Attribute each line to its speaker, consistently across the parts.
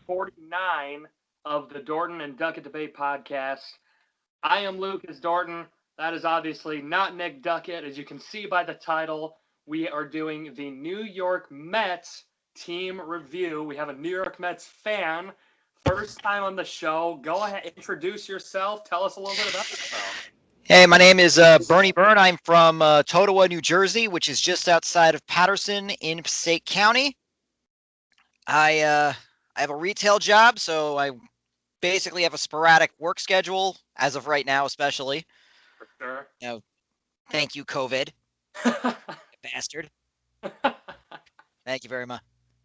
Speaker 1: 49 of the Dorton and Doetkott Debate podcast. I am Lucas Dorton. That is obviously not Nick Doetkott. As you can see by the title, we are doing the New York Mets team review. We have a New York Mets fan. First time on the show. Go ahead, introduce yourself. Tell us a little bit about yourself.
Speaker 2: Hey, my name is Bernie Byrne. I'm from Totowa, New Jersey, which is just outside of Paterson in Passaic County. I have a retail job, so I basically have a sporadic work schedule as of right now, especially.
Speaker 1: For sure.
Speaker 2: Thank you, COVID, bastard. Thank you very much.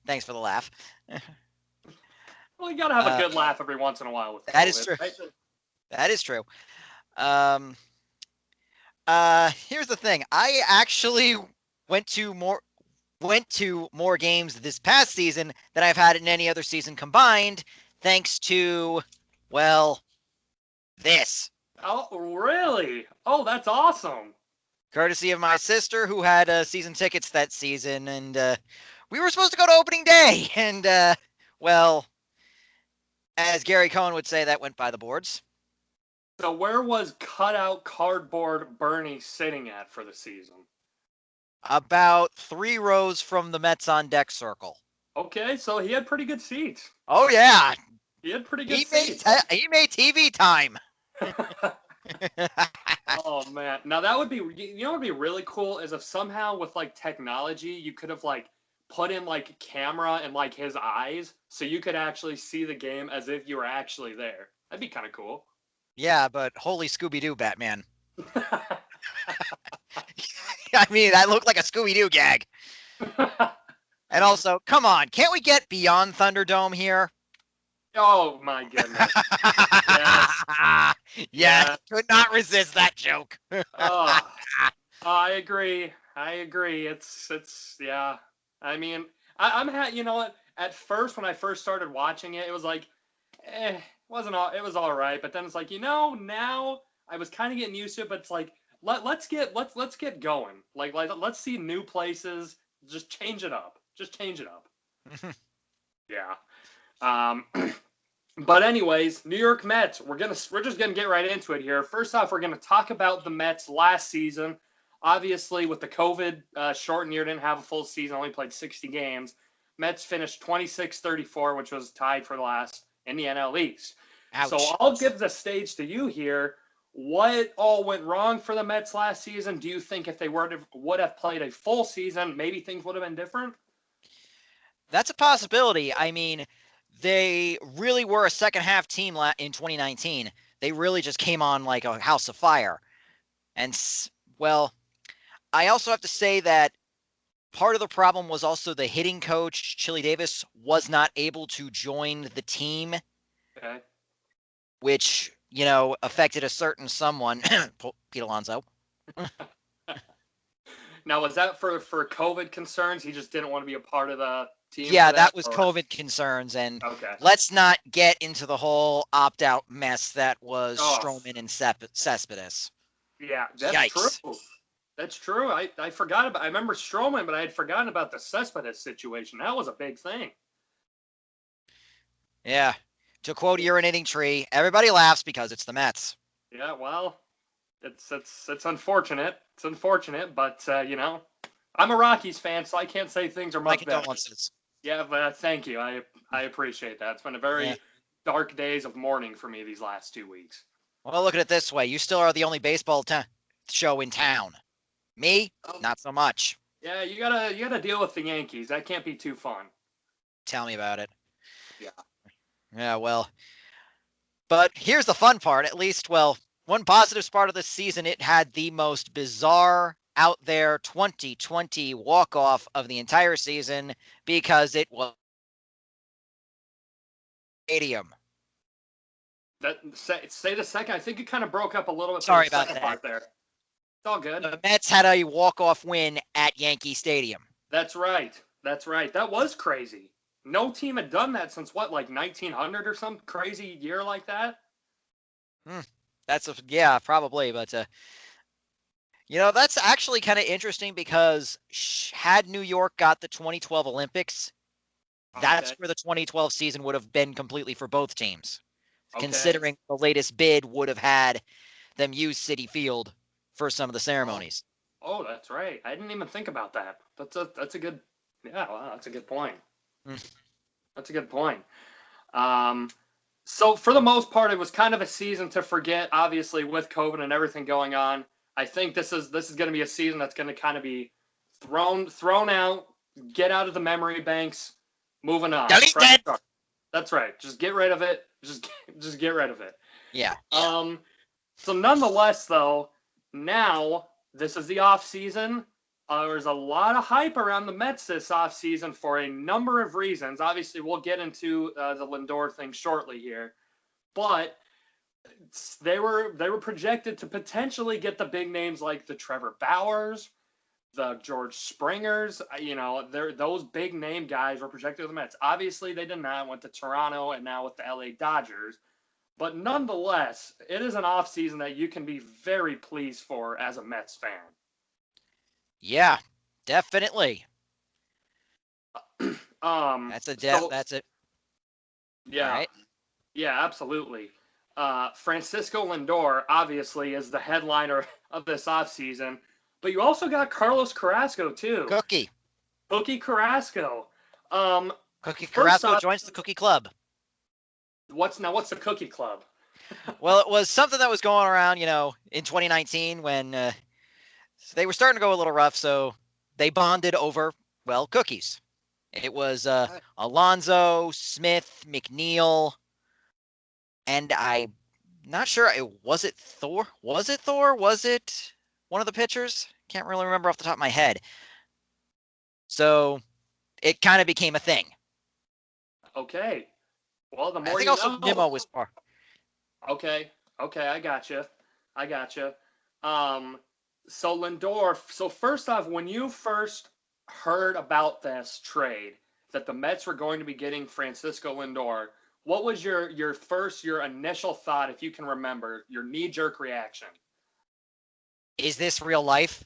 Speaker 2: Thanks for the laugh.
Speaker 1: Well, you gotta have a good laugh every once in a while with COVID.
Speaker 2: That is true. Right? That is true. Here's the thing. I actually went to more games this past season than I've had in any other season combined, thanks to, well, this.
Speaker 1: Oh, really? Oh, that's awesome.
Speaker 2: Courtesy of my sister, who had season tickets that season, and we were supposed to go to opening day, and, well, as Gary Cohen would say, that went by the boards.
Speaker 1: So where was cutout cardboard Bernie sitting at for the season?
Speaker 2: About 3 rows from the Mets on deck circle.
Speaker 1: Okay, so he had pretty good seats.
Speaker 2: Oh, yeah.
Speaker 1: He had pretty good seats.
Speaker 2: He made TV time.
Speaker 1: Oh, man. Now, that would be, you know what would be really cool is if somehow with, like, technology, you could have, like, put in, like, a camera in, like, his eyes so you could actually see the game as if you were actually there. That'd be kind of cool.
Speaker 2: Yeah, but holy Scooby-Doo, Batman. I mean, that looked like a Scooby-Doo gag. And also, come on, can't we get beyond Thunderdome here?
Speaker 1: Oh, my goodness. Yes.
Speaker 2: Yeah, could not resist that joke.
Speaker 1: I agree. It's yeah. I mean, you know what? At first, when I first started watching it, it was like, it was all right. But then it's like, now I was kind of getting used to it. But it's like, let's get going. Like let's see new places. Just change it up. Yeah. But anyways, New York Mets. We're just gonna get right into it here. First off, we're gonna talk about the Mets last season. Obviously, with the COVID shortened year, didn't have a full season. Only played 60 games. Mets finished 26-34, which was tied for last in the NL East. Ouch. So I'll give the stage to you here. What all went wrong for the Mets last season? Do you think if they would have played a full season, maybe things would have been different?
Speaker 2: That's a possibility. I mean, they really were a second-half team in 2019. They really just came on like a house of fire. And, well, I also have to say that part of the problem was also the hitting coach, Chili Davis, was not able to join the team.
Speaker 1: Okay.
Speaker 2: Which, affected a certain someone, Pete Alonso.
Speaker 1: Now, was that for COVID concerns? He just didn't want to be a part of the team?
Speaker 2: Yeah, that was COVID concerns. And let's not get into the whole opt-out mess that was Stroman and Cespedes.
Speaker 1: Yeah, that's true. That's true. I forgot about. I remember Stroman, but I had forgotten about the Cespedes situation. That was a big thing.
Speaker 2: Yeah. To quote urinating tree, everybody laughs because it's the Mets.
Speaker 1: Yeah, well, it's unfortunate. It's unfortunate, but I'm a Rockies fan, so I can't say things are much better.
Speaker 2: Condolences.
Speaker 1: Yeah, but thank you. I appreciate that. It's been a very dark days of mourning for me these last 2 weeks.
Speaker 2: Well, look at it this way: you still are the only baseball show in town. Me, not so much.
Speaker 1: Yeah, you gotta deal with the Yankees. That can't be too fun.
Speaker 2: Tell me about it.
Speaker 1: Yeah.
Speaker 2: Yeah, well, but here's the fun part. At least, well, one positive part of this season, it had the most bizarre out there 2020 walk-off of the entire season because it was stadium.
Speaker 1: Say the second. I think it kind of broke up a little bit.
Speaker 2: Sorry about that.
Speaker 1: Part there. It's all good.
Speaker 2: The Mets had a walk-off win at Yankee Stadium.
Speaker 1: That's right. That was crazy. No team had done that since what, like 1900 or some crazy year like that?
Speaker 2: Probably. But, that's actually kind of interesting because had New York got the 2012 Olympics, That's
Speaker 1: Okay.
Speaker 2: where the 2012 season would have been completely for both teams,
Speaker 1: Okay.
Speaker 2: considering the latest bid would have had them use Citi Field for some of the
Speaker 1: Oh,
Speaker 2: ceremonies.
Speaker 1: oh, that's right. I didn't even think about that. That's a good. Yeah, wow, that's a good point.
Speaker 2: Mm.
Speaker 1: That's a good point. Um, so for the most part, it was kind of a season to forget. Obviously, with COVID and everything going on, I think this is going to be a season that's going to kind of be thrown out, get out of the memory banks, moving on.
Speaker 2: Delete
Speaker 1: Fresh
Speaker 2: that.
Speaker 1: start. That's right. Just get rid of it. Just get rid of it.
Speaker 2: Yeah.
Speaker 1: So nonetheless, though, now this is the off season. There's a lot of hype around the Mets this offseason for a number of reasons. Obviously, we'll get into the Lindor thing shortly here, but they were projected to potentially get the big names like the Trevor Bauers, the George Springers. Those big name guys were projected to the Mets. Obviously, they did not. Went to Toronto and now with the LA Dodgers. But nonetheless, it is an offseason that you can be very pleased for as a Mets fan.
Speaker 2: Yeah, definitely. That's a
Speaker 1: So
Speaker 2: that's it. All
Speaker 1: yeah,
Speaker 2: right.
Speaker 1: yeah, absolutely. Francisco Lindor obviously is the headliner of this offseason, but you also got Carlos Carrasco too.
Speaker 2: Cookie.
Speaker 1: Cookie Carrasco. Um,
Speaker 2: Cookie
Speaker 1: First
Speaker 2: Carrasco
Speaker 1: off,
Speaker 2: joins the Cookie Club.
Speaker 1: what's the Cookie Club?
Speaker 2: Well, it was something that was going around, in 2019 when they were starting to go a little rough, so they bonded over, well, cookies. It was Alonso, Smith, McNeil, and I'm not sure. Was it Thor? Was it Thor? Was it one of the pitchers? Can't really remember off the top of my head. So it kind of became a thing.
Speaker 1: Okay. Well, the
Speaker 2: I
Speaker 1: more
Speaker 2: think
Speaker 1: you
Speaker 2: also
Speaker 1: know.
Speaker 2: Nimmo was part.
Speaker 1: Okay. Okay, I gotcha. I gotcha. So Lindor. So first off, when you first heard about this trade that the Mets were going to be getting Francisco Lindor, what was your initial thought, if you can remember, your knee jerk reaction?
Speaker 2: Is this real life?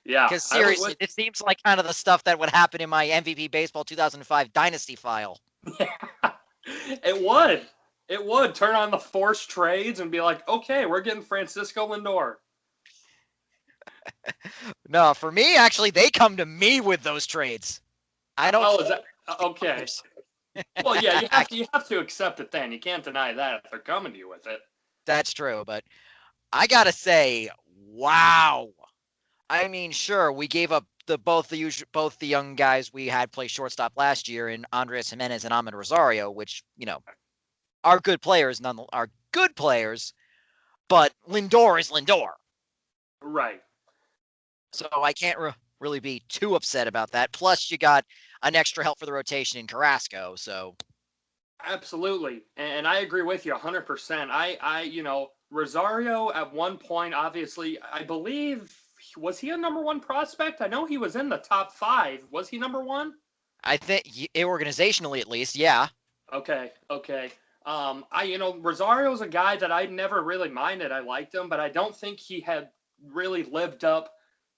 Speaker 1: Yeah,
Speaker 2: Because
Speaker 1: I was
Speaker 2: seriously, this seems like kind of the stuff that would happen in my MVP Baseball 2005 Dynasty file.
Speaker 1: with. It would. It would turn on the forced trades and be like, okay, we're getting Francisco Lindor.
Speaker 2: No, for me, actually, they come to me with those trades. I don't.
Speaker 1: Oh, is that okay? Well, yeah, you have to accept it then. You can't deny that if they're coming to you with it.
Speaker 2: That's true, but I gotta say, wow. I mean, sure, we gave up both the young guys we had play shortstop last year in Andres Jimenez and Ahmed Rosario, which are good players. Are good players, but Lindor is Lindor,
Speaker 1: Right.
Speaker 2: so I can't really be too upset about that. Plus, you got an extra help for the rotation in Carrasco, so
Speaker 1: Absolutely. And I agree with you 100%. Rosario at one point, obviously, I believe, was he a number one prospect? I know he was in the top five. Was he number one?
Speaker 2: I think organizationally at least, yeah.
Speaker 1: Okay. Okay. Rosario's a guy that I never really minded. I liked him, but I don't think he had really lived up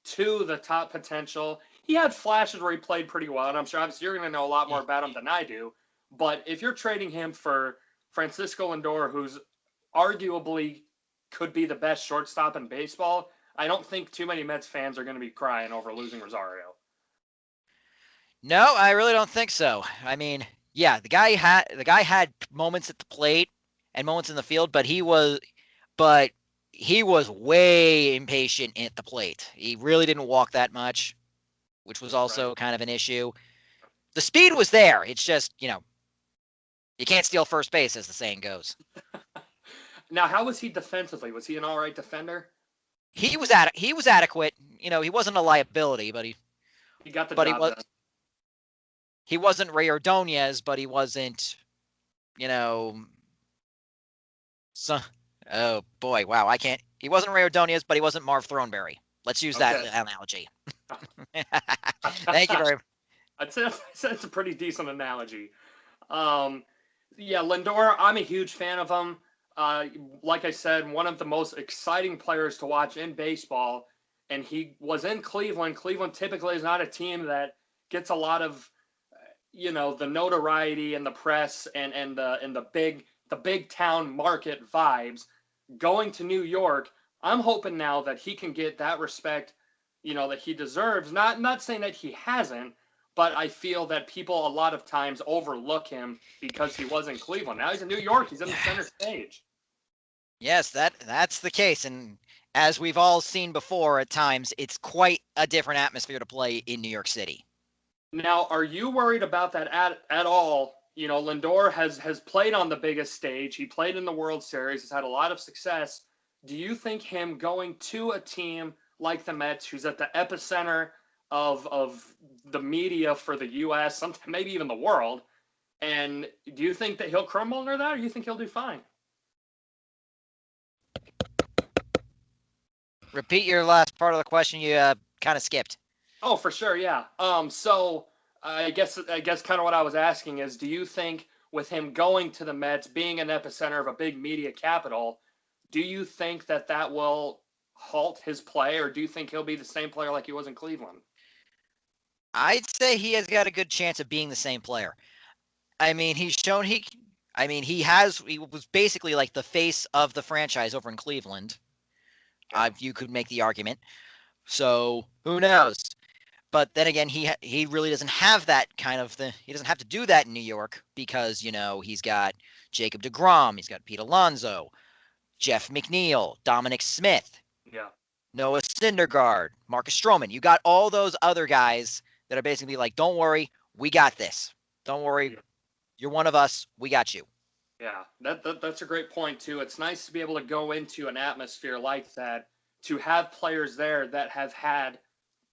Speaker 1: to the top potential. He had flashes where he played pretty well, and I'm sure obviously you're going to know a lot more about him than I do. But if you're trading him for Francisco Lindor, who's arguably could be the best shortstop in baseball, I don't think too many Mets fans are going to be crying over losing Rosario.
Speaker 2: No, I really don't think so. I mean, yeah, the guy had moments at the plate and moments in the field, but he was way impatient at the plate. He really didn't walk that much, which was also
Speaker 1: Right.
Speaker 2: kind of an issue. The speed was there. It's just, you can't steal first base, as the saying goes.
Speaker 1: Now, how was he defensively? Was he an all right defender?
Speaker 2: He was adequate. He wasn't a liability, but
Speaker 1: He got the
Speaker 2: but he
Speaker 1: job
Speaker 2: was
Speaker 1: done.
Speaker 2: he wasn't Ray Ordonez, but he wasn't, so, oh boy, wow, I can't. He wasn't Ray Ordonez, but he wasn't Marv Throneberry. Let's use that
Speaker 1: Okay.
Speaker 2: analogy. Thank you very much.
Speaker 1: I'd say it's a pretty decent analogy. Yeah, Lindor, I'm a huge fan of him. Like I said, one of the most exciting players to watch in baseball, and he was in Cleveland. Cleveland typically is not a team that gets a lot of, the notoriety and the press and the big town market vibes going to New York. I'm hoping now that he can get that respect, that he deserves. Not saying that he hasn't, but I feel that people a lot of times overlook him because he was in Cleveland. Now he's in New York. He's in the center stage.
Speaker 2: Yes, that's the case. And as we've all seen before at times, it's quite a different atmosphere to play in New York City.
Speaker 1: Now, are you worried about that at all? Lindor has played on the biggest stage. He played in the World Series. He's had a lot of success. Do you think him going to a team like the Mets, who's at the epicenter of the media for the U.S., sometimes maybe even the world, and do you think that he'll crumble under that, or do you think he'll do fine?
Speaker 2: Repeat your last part of the question. You kind of skipped.
Speaker 1: Oh, for sure, yeah. So I guess kind of what I was asking is, do you think with him going to the Mets, being an epicenter of a big media capital, do you think that will halt his play, or do you think he'll be the same player like he was in Cleveland?
Speaker 2: I'd say he has got a good chance of being the same player. I mean, he was basically like the face of the franchise over in Cleveland. You could make the argument. So who knows? But then again, he really doesn't have that kind of thing. He doesn't have to do that in New York because, he's got Jacob deGrom, he's got Pete Alonso, Jeff McNeil, Dominic Smith,
Speaker 1: Yeah.
Speaker 2: Noah Syndergaard, Marcus Stroman. You got all those other guys that are basically like, don't worry, we got this. Don't worry, you're one of us. We got you.
Speaker 1: Yeah, that's a great point too. It's nice to be able to go into an atmosphere like that, to have players there that have had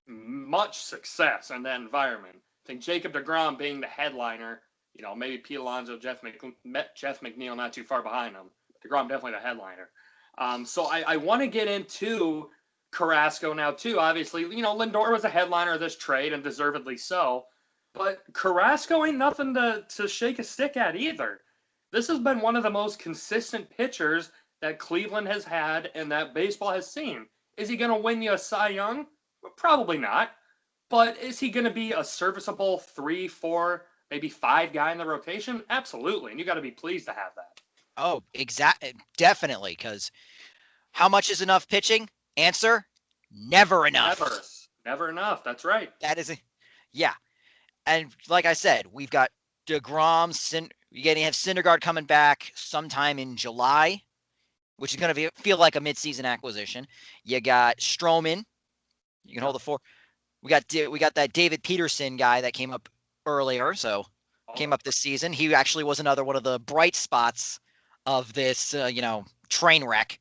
Speaker 1: much success in that environment. I think Jacob deGrom being the headliner, maybe Pete Alonso, Jeff McNeil not too far behind him. deGrom definitely the headliner. So I want to get into Carrasco now too. Obviously, Lindor was a headliner of this trade, and deservedly so. But Carrasco ain't nothing to shake a stick at either. This has been one of the most consistent pitchers that Cleveland has had and that baseball has seen. Is he going to win you a Cy Young? Probably not. But is he going to be a serviceable 3, 4, maybe 5 guy in the rotation? Absolutely. And you got to be pleased to have that.
Speaker 2: Oh, definitely. Because how much is enough pitching? Answer: never enough.
Speaker 1: Never enough. That's right.
Speaker 2: That is, yeah. And like I said, we've got deGrom. You're going to have Syndergaard coming back sometime in July, which is going to feel like a midseason acquisition. You got Stroman. You can hold the four. We got that David Peterson guy that came up earlier, came up this season. He actually was another one of the bright spots of this, train wreck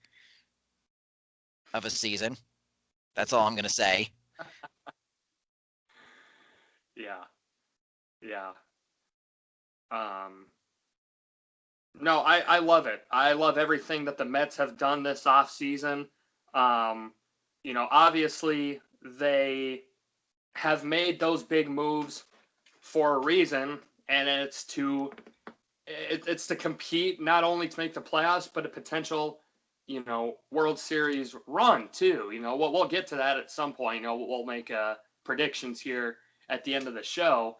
Speaker 2: of a season. That's all I'm going to say.
Speaker 1: Yeah. No, I love it. I love everything that the Mets have done this offseason. Obviously they have made those big moves for a reason, and it's to compete, not only to make the playoffs, but a potential, World Series run too. We'll get to that at some point. We'll make predictions here at the end of the show.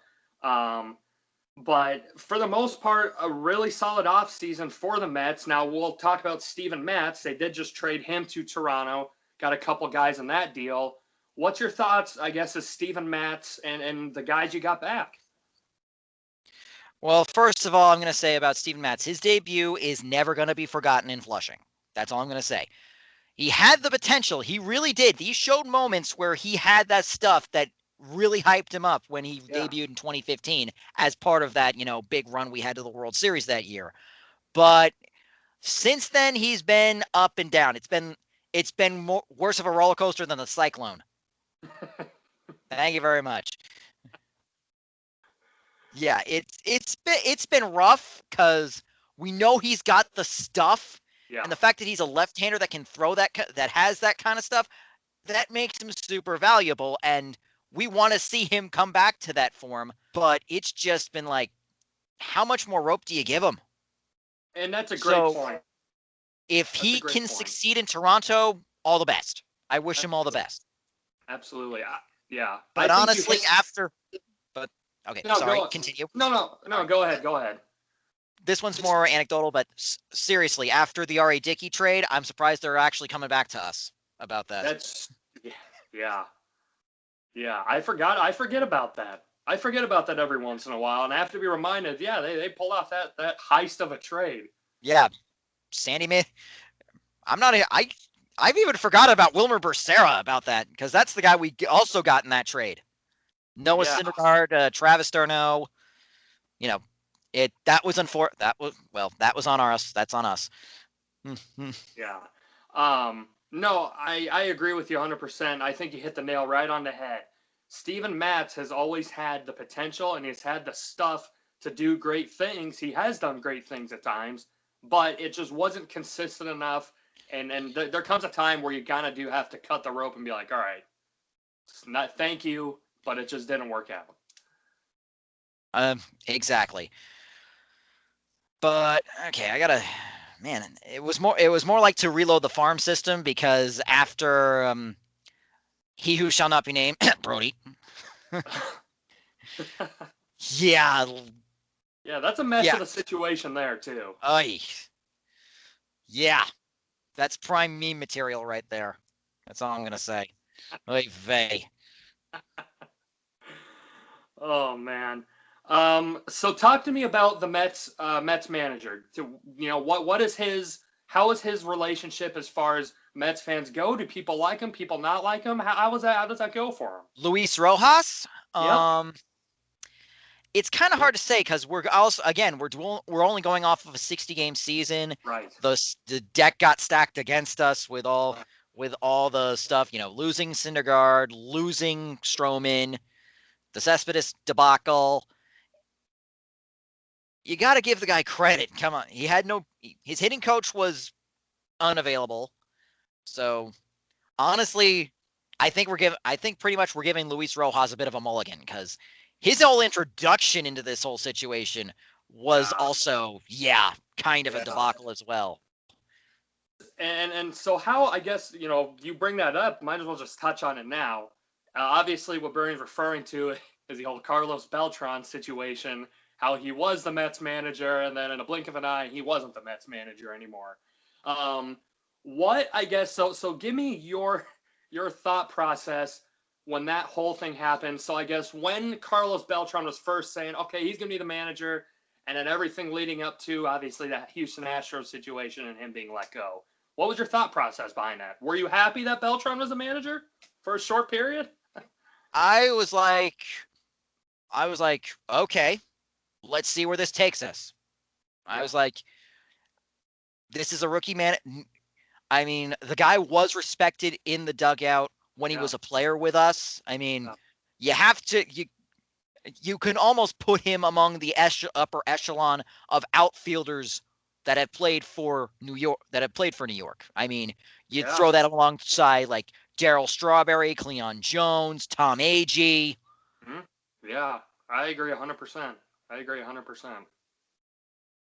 Speaker 1: But for the most part, a really solid offseason for the Mets. Now, we'll talk about Steven Matz. They did just trade him to Toronto. Got a couple guys in that deal. What's your thoughts, I guess, as Steven Matz and the guys you got back?
Speaker 2: Well, first of all, I'm going to say about Steven Matz, his debut is never going to be forgotten in Flushing. That's all I'm going to say. He had the potential. He really did. He showed moments where he had that stuff that really hyped him up when he debuted in 2015 as part of that, big run we had to the World Series that year. But since then, he's been up and down. It's been worse of a roller coaster than the cyclone. Thank you very much. Yeah, it's been rough because we know he's got the stuff, and the fact that he's a left-hander that can throw that has that kind of stuff, that makes him super valuable, and we want to see him come back to that form. But it's just been like, how much more rope do you give him?
Speaker 1: And that's a great point.
Speaker 2: If he can succeed in Toronto, all the best. I wish him all the best.
Speaker 1: Absolutely. Yeah.
Speaker 2: But honestly, Okay,
Speaker 1: No,
Speaker 2: sorry.
Speaker 1: go.
Speaker 2: Continue.
Speaker 1: No.
Speaker 2: Sorry.
Speaker 1: Go ahead. Go ahead.
Speaker 2: This one's more anecdotal, but seriously, after the R.A. Dickey trade, I'm surprised they're actually coming back to us about that.
Speaker 1: That's yeah. I forget about that. I forget about that every once in a while, and I have to be reminded. Yeah, they pulled off that heist of a trade.
Speaker 2: Yeah, Sandy May. I've even forgot about Wilmer Becerra about that because that's the guy we also got in that trade. Noah Syndergaard, Travis d'Arnaud. You know, that was on us. That's on us.
Speaker 1: Yeah. No, I agree with you 100%. I think you hit the nail right on the head. Steven Matz has always had the potential and he's had the stuff to do great things. He has done great things at times, but it just wasn't consistent enough. And there comes a time where you kind of do have to cut the rope and be like, all right, it's not thank you, but it just didn't work out.
Speaker 2: Exactly. But okay, it was more like to reload the farm system because after he who shall not be named, Brody. Yeah.
Speaker 1: Yeah, that's a mess of a situation there too.
Speaker 2: Yeah. That's prime meme material right there. That's all I'm gonna say. Oy vey.
Speaker 1: Oh man. So talk to me about the Mets manager. How is his relationship as far as Mets fans go? Do people like him? People not like him? How does that go for him?
Speaker 2: Luis Rojas?
Speaker 1: Yep.
Speaker 2: It's kind of hard to say because we're only going off of a 60-game season.
Speaker 1: Right.
Speaker 2: The deck got stacked against us with all the stuff, losing Syndergaard, losing Stroman, the Cespedes debacle. You got to give the guy credit. Come on. His hitting coach was unavailable. So honestly, I think pretty much we're giving Luis Rojas a bit of a mulligan because his whole introduction into this whole situation was also, kind of a debacle as well.
Speaker 1: And so how, I guess, you bring that up, might as well just touch on it now. Obviously, what Bernie's referring to is the whole Carlos Beltran situation, how he was the Mets manager, and then in a blink of an eye, he wasn't the Mets manager anymore. So give me your thought process when that whole thing happened. So I guess when Carlos Beltran was first saying, okay, he's going to be the manager, and then everything leading up to, obviously, that Houston Astros situation and him being let go. What was your thought process behind that? Were you happy that Beltran was the manager for a short period?
Speaker 2: I was like, okay, let's see where this takes us. I was like, this is a rookie man. I mean, the guy was respected in the dugout when he was a player with us. I mean, you have to you can almost put him among the upper echelon of outfielders that have played for New York. I mean, you'd throw that alongside like Darryl Strawberry, Cleon Jones, Tom Agee.
Speaker 1: Mm-hmm. Yeah, I agree 100%.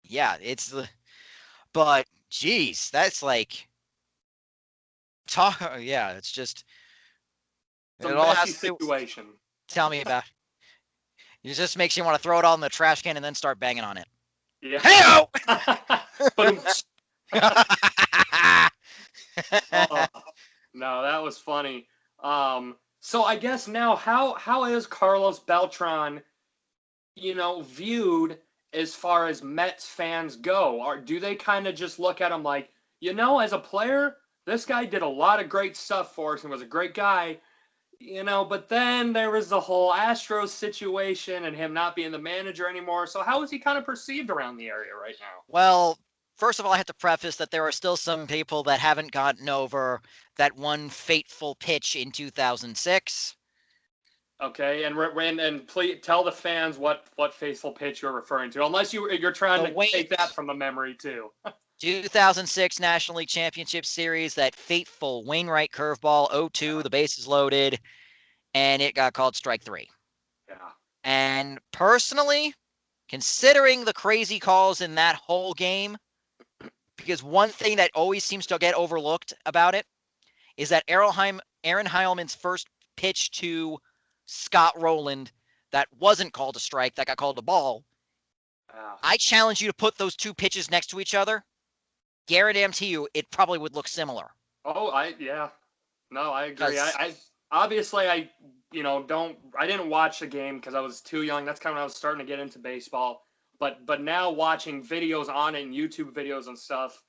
Speaker 2: Yeah, but geez, that's like it's just
Speaker 1: it's a messy situation.
Speaker 2: Tell me about it. It just makes you want to throw it all in the trash can and then start banging on it.
Speaker 1: Yeah.
Speaker 2: Hey-o!
Speaker 1: No, that was funny. So I guess now, how is Carlos Beltran, viewed as far as Mets fans go? Or do they kind of just look at him like, as a player, this guy did a lot of great stuff for us and was a great guy, but then there was the whole Astros situation and him not being the manager anymore. So how is he kind of perceived around the area right now?
Speaker 2: Well, first of all, I have to preface that there are still some people that haven't gotten over that one fateful pitch in 2006.
Speaker 1: Okay, and please tell the fans what fateful pitch you're referring to, unless you're trying to take that from the memory too.
Speaker 2: 2006 National League Championship Series, that fateful Wainwright curveball, 0-2, the bases loaded, and it got called strike 3.
Speaker 1: Yeah.
Speaker 2: And personally, considering the crazy calls in that whole game, because one thing that always seems to get overlooked about it is that Aaron Heilman's first pitch to Scott Rowland that wasn't called a strike, that got called a ball.
Speaker 1: Ah.
Speaker 2: I challenge you to put those two pitches next to each other. Guarantee you, it probably would look similar.
Speaker 1: Oh, yeah. No, I agree.
Speaker 2: 'Cause-
Speaker 1: I obviously I didn't watch the game because I was too young. That's kind of when I was starting to get into baseball. But now watching videos on it and YouTube videos and stuff,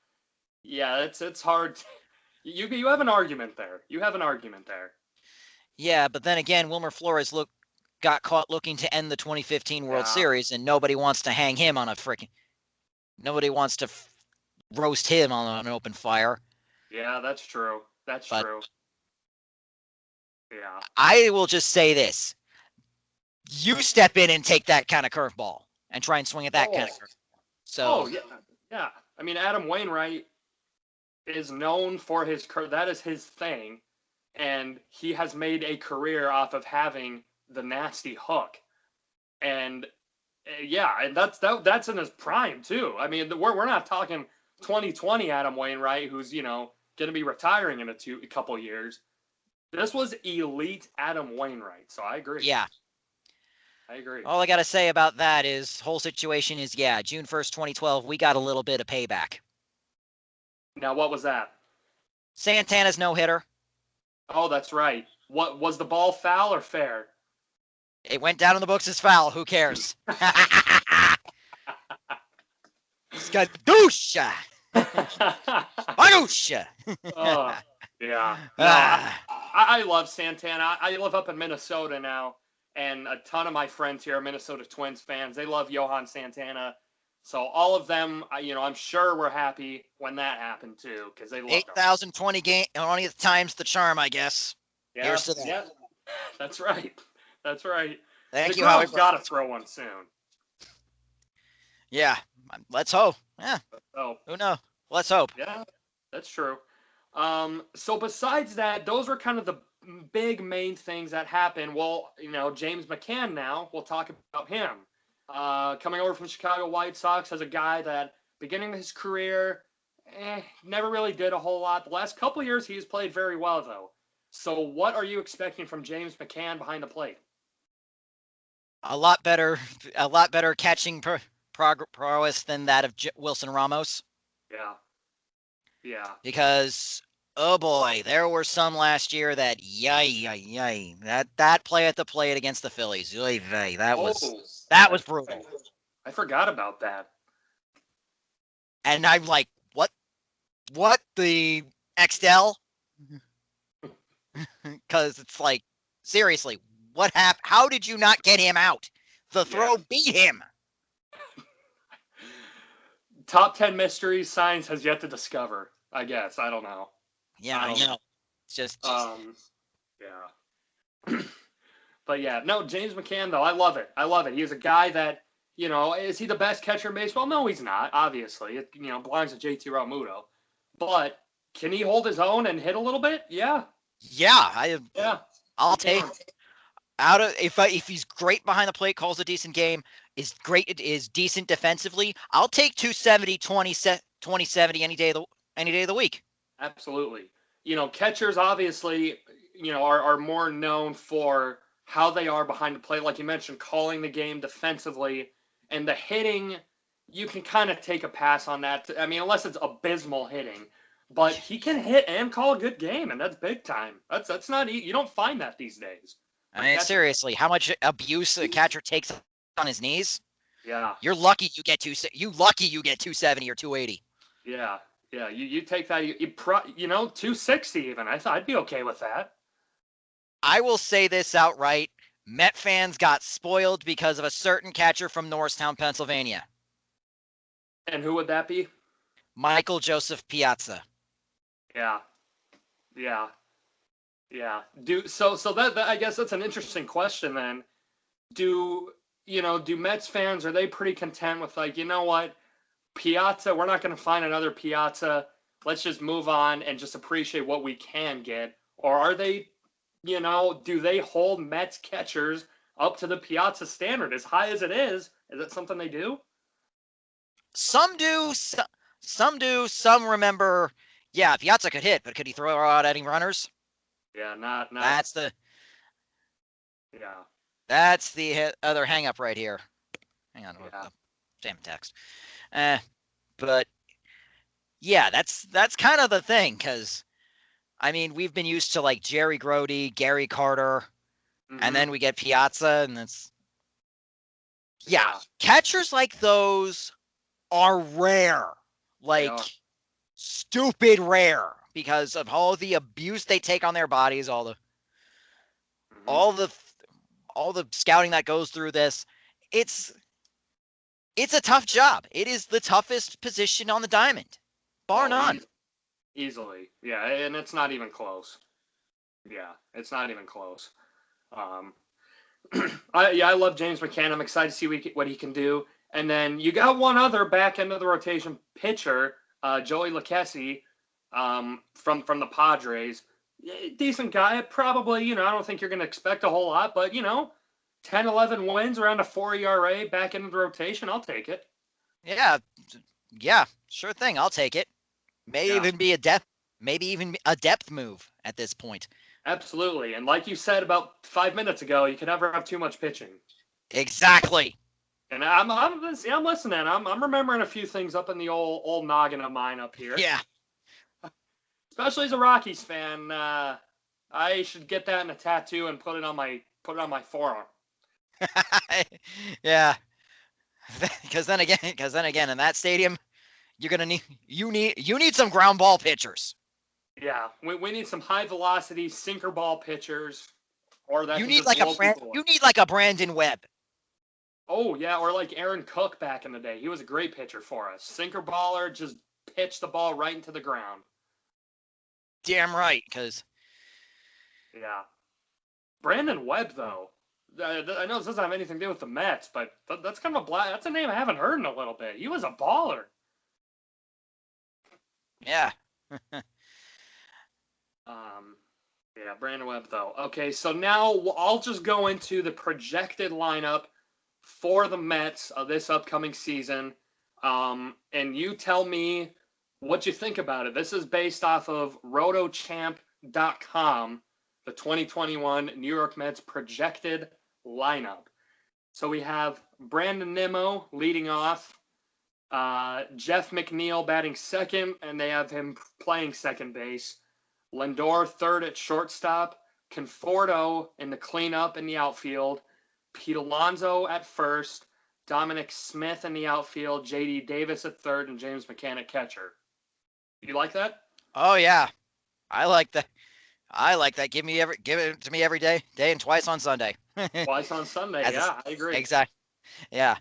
Speaker 1: yeah, it's hard. You have an argument there. You have an argument there.
Speaker 2: Yeah, but then again, Wilmer Flores got caught looking to end the 2015 World
Speaker 1: Yeah.
Speaker 2: Series, and nobody wants to hang him on a freaking. Nobody wants to roast him on an open fire.
Speaker 1: Yeah, that's true. That's
Speaker 2: But-
Speaker 1: true. Yeah.
Speaker 2: I will just say this: you step in and take that kind of curveball and try and swing at that kind of curveball. So,
Speaker 1: Oh yeah, yeah. I mean, Adam Wainwright is known for his that is his thing, and he has made a career off of having the nasty hook, and yeah, and that's in his prime too. I mean, we're not talking 2020 Adam Wainwright, who's going to be retiring in a couple years. This was elite Adam Wainwright, so I agree.
Speaker 2: yeah.
Speaker 1: I agree.
Speaker 2: All I got to say about that is whole situation is, yeah, June 1st, 2012, we got a little bit of payback.
Speaker 1: Now, what was that?
Speaker 2: Santana's no-hitter.
Speaker 1: Oh, that's right. What was the ball, foul or fair?
Speaker 2: It went down in the books as foul. Who cares? Skadoosh! Badoosh!
Speaker 1: Oh, yeah. No,
Speaker 2: Ah.
Speaker 1: I love Santana. I live up in Minnesota now, and a ton of my friends here are Minnesota Twins fans. They love Johan Santana. So all of them, I'm sure were happy when that happened too, because they loved him.
Speaker 2: 8,020 times the charm, I guess.
Speaker 1: Yeah,
Speaker 2: Here's to that.
Speaker 1: yeah, that's right. That's right.
Speaker 2: Thank
Speaker 1: the
Speaker 2: you, Howie.
Speaker 1: Girls got to throw one soon.
Speaker 2: Yeah, let's hope. Yeah,
Speaker 1: So
Speaker 2: who knows? Let's hope.
Speaker 1: yeah, that's true. So besides that, those were kind of the big main things that happened. Well, James Mccann now, we'll talk about him. Coming over from Chicago White Sox as a guy that beginning of his career, never really did a whole lot. The last couple of years, he's played very well, though. So what are you expecting from James Mccann behind the plate?
Speaker 2: A lot better catching prowess than that of Wilson Ramos.
Speaker 1: Yeah. Yeah.
Speaker 2: Because, oh boy, there were some last year that, yay. That play at the plate against the Phillies, that was brutal.
Speaker 1: I forgot about that.
Speaker 2: And I'm like, what the XL? Because it's like, seriously, what happened? How did you not get him out? The throw beat him.
Speaker 1: Top 10 mysteries science has yet to discover, I guess. I don't know.
Speaker 2: Yeah, I know. It's just
Speaker 1: yeah. But yeah, no, James McCann, though, I love it. He's a guy that, is he the best catcher in baseball? No, he's not, obviously. It, belongs to JT Realmuto. But can he hold his own and hit a little bit? Yeah.
Speaker 2: Yeah, I'll take if he's great behind the plate, calls a decent game, is decent defensively, I'll take 270, 2070 any day of the week.
Speaker 1: Absolutely. Catchers obviously, are more known for how they are behind the plate, like you mentioned, calling the game defensively, and the hitting, you can kind of take a pass on that. I mean, unless it's abysmal hitting, but he can hit and call a good game, and that's big time. That's not easy. You don't find that these days.
Speaker 2: I mean, seriously, how much abuse a catcher takes on his knees?
Speaker 1: Yeah.
Speaker 2: You're lucky you get 270 or 280.
Speaker 1: Yeah. Yeah. You take that, 260 even. I'd be okay with that.
Speaker 2: I will say this outright. Met fans got spoiled because of a certain catcher from Norristown, Pennsylvania.
Speaker 1: And who would that be?
Speaker 2: Michael Joseph Piazza.
Speaker 1: Yeah. Yeah. Yeah. So that I guess that's an interesting question then. Do Mets fans, are they pretty content with like, you know what? Piazza, we're not going to find another Piazza. Let's just move on and just appreciate what we can get. Or are they, do they hold Mets catchers up to the Piazza standard as high as it is? Is that something they do?
Speaker 2: Some do. Some do. Some remember, yeah, Piazza could hit, but could he throw out any runners?
Speaker 1: Yeah, not.
Speaker 2: That's That's the other hang up right here. Hang on.
Speaker 1: Yeah.
Speaker 2: Damn text. But yeah, that's kind of the thing, because I mean, we've been used to like Jerry Grody, Gary Carter, and then we get Piazza, and yeah, catchers like those are rare, like stupid rare, because of all the abuse they take on their bodies, all the scouting that goes through this. It's a tough job. It is the toughest position on the diamond, bar none.
Speaker 1: Easily, yeah, and it's not even close. Yeah, it's not even close. I love James McCann. I'm excited to see what he can do. And then you got one other back end of the rotation pitcher, Joey Lucchesi, from the Padres. Decent guy. Probably, I don't think you're going to expect a whole lot, but 10, 11 wins, around a 4 ERA, back end of the rotation. I'll take it.
Speaker 2: Yeah, sure thing. I'll take it. Maybe even a depth move at this point.
Speaker 1: Absolutely. And like you said about 5 minutes ago, you can never have too much pitching.
Speaker 2: Exactly.
Speaker 1: And I'm listening. I'm remembering a few things up in the old noggin of mine up here.
Speaker 2: Yeah.
Speaker 1: Especially as a Rockies fan, I should get that in a tattoo and put it on my forearm.
Speaker 2: Yeah. Because then again, in that stadium, you need some ground ball pitchers.
Speaker 1: Yeah, we need some high velocity sinker ball pitchers, or that
Speaker 2: you need like a Brandon Webb.
Speaker 1: Oh yeah, or like Aaron Cook back in the day. He was a great pitcher for us. Sinker baller, just pitch the ball right into the ground.
Speaker 2: Damn right, because
Speaker 1: yeah, Brandon Webb though. I know this doesn't have anything to do with the Mets, but that's kind of that's a name I haven't heard in a little bit. He was a baller.
Speaker 2: Yeah.
Speaker 1: Yeah, Brandon Webb though. Okay, so now I'll just go into the projected lineup for the Mets of this upcoming season, and you tell me what you think about it. This is based off of rotochamp.com, the 2021 New York Mets projected lineup. So we have Brandon Nimmo leading off, Jeff McNeil batting second, and they have him playing second base. Lindor third at shortstop, Conforto in the cleanup in the outfield, Pete Alonso at first, Dominic Smith in the outfield, J.D. Davis at third, and James McCann at catcher. You like that?
Speaker 2: Oh yeah, I like that. Give it to me every day and twice on Sunday.
Speaker 1: Twice on Sunday, I agree.
Speaker 2: Exactly. Yeah.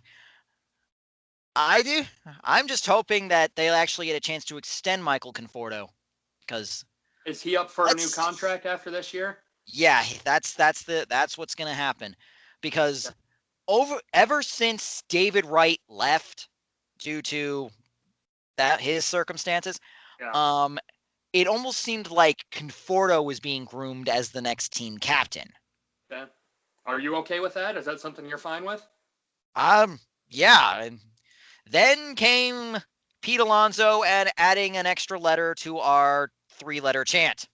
Speaker 2: I do. I'm just hoping that they'll actually get a chance to extend Michael Conforto, because
Speaker 1: is he up for a new contract after this year?
Speaker 2: Yeah, that's what's going to happen, because ever since David Wright left due to his circumstances, it almost seemed like Conforto was being groomed as the next team captain.
Speaker 1: Yeah. Are you okay with that? Is that something you're fine with?
Speaker 2: Yeah. And then came Pete Alonso and adding an extra letter to our 3-letter chant.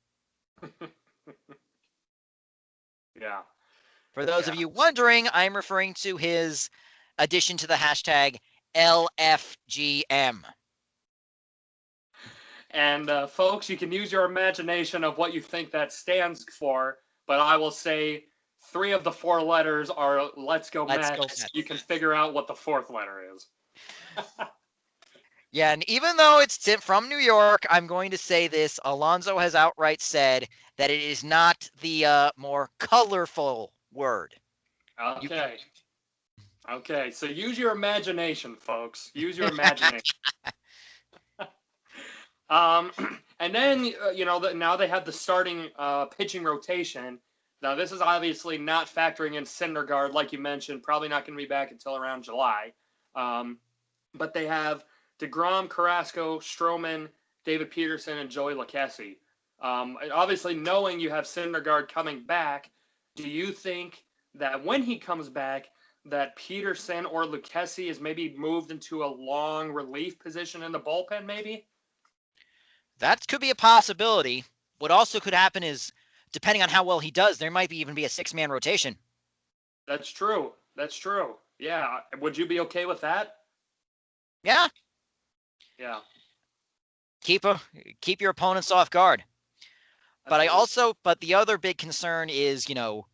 Speaker 1: Yeah.
Speaker 2: For those of you wondering, I'm referring to his addition to the hashtag LFGM.
Speaker 1: And folks, you can use your imagination of what you think that stands for, but I will say 3 of the 4 letters are Let's Go Mets. You can figure out what the 4th letter is.
Speaker 2: Yeah, and even though it's from New York, I'm going to say this. Alonso has outright said that it is not the more colorful word.
Speaker 1: Okay. Okay, so use your imagination, folks. Use your imagination. And then, now they have the starting pitching rotation. Now, this is obviously not factoring in Syndergaard, like you mentioned. Probably not going to be back until around July. But they have DeGrom, Carrasco, Stroman, David Peterson, and Joey Lucchesi. Obviously, knowing you have Syndergaard coming back, do you think that when he comes back, that Peterson or Lucchesi is maybe moved into a long relief position in the bullpen, maybe?
Speaker 2: That could be a possibility. What also could happen is, depending on how well he does, there might even be a 6-man rotation.
Speaker 1: That's true. That's true. Yeah. Would you be okay with that?
Speaker 2: Yeah,
Speaker 1: Yeah.
Speaker 2: keep your opponents off guard.
Speaker 1: Absolutely.
Speaker 2: But the other big concern is,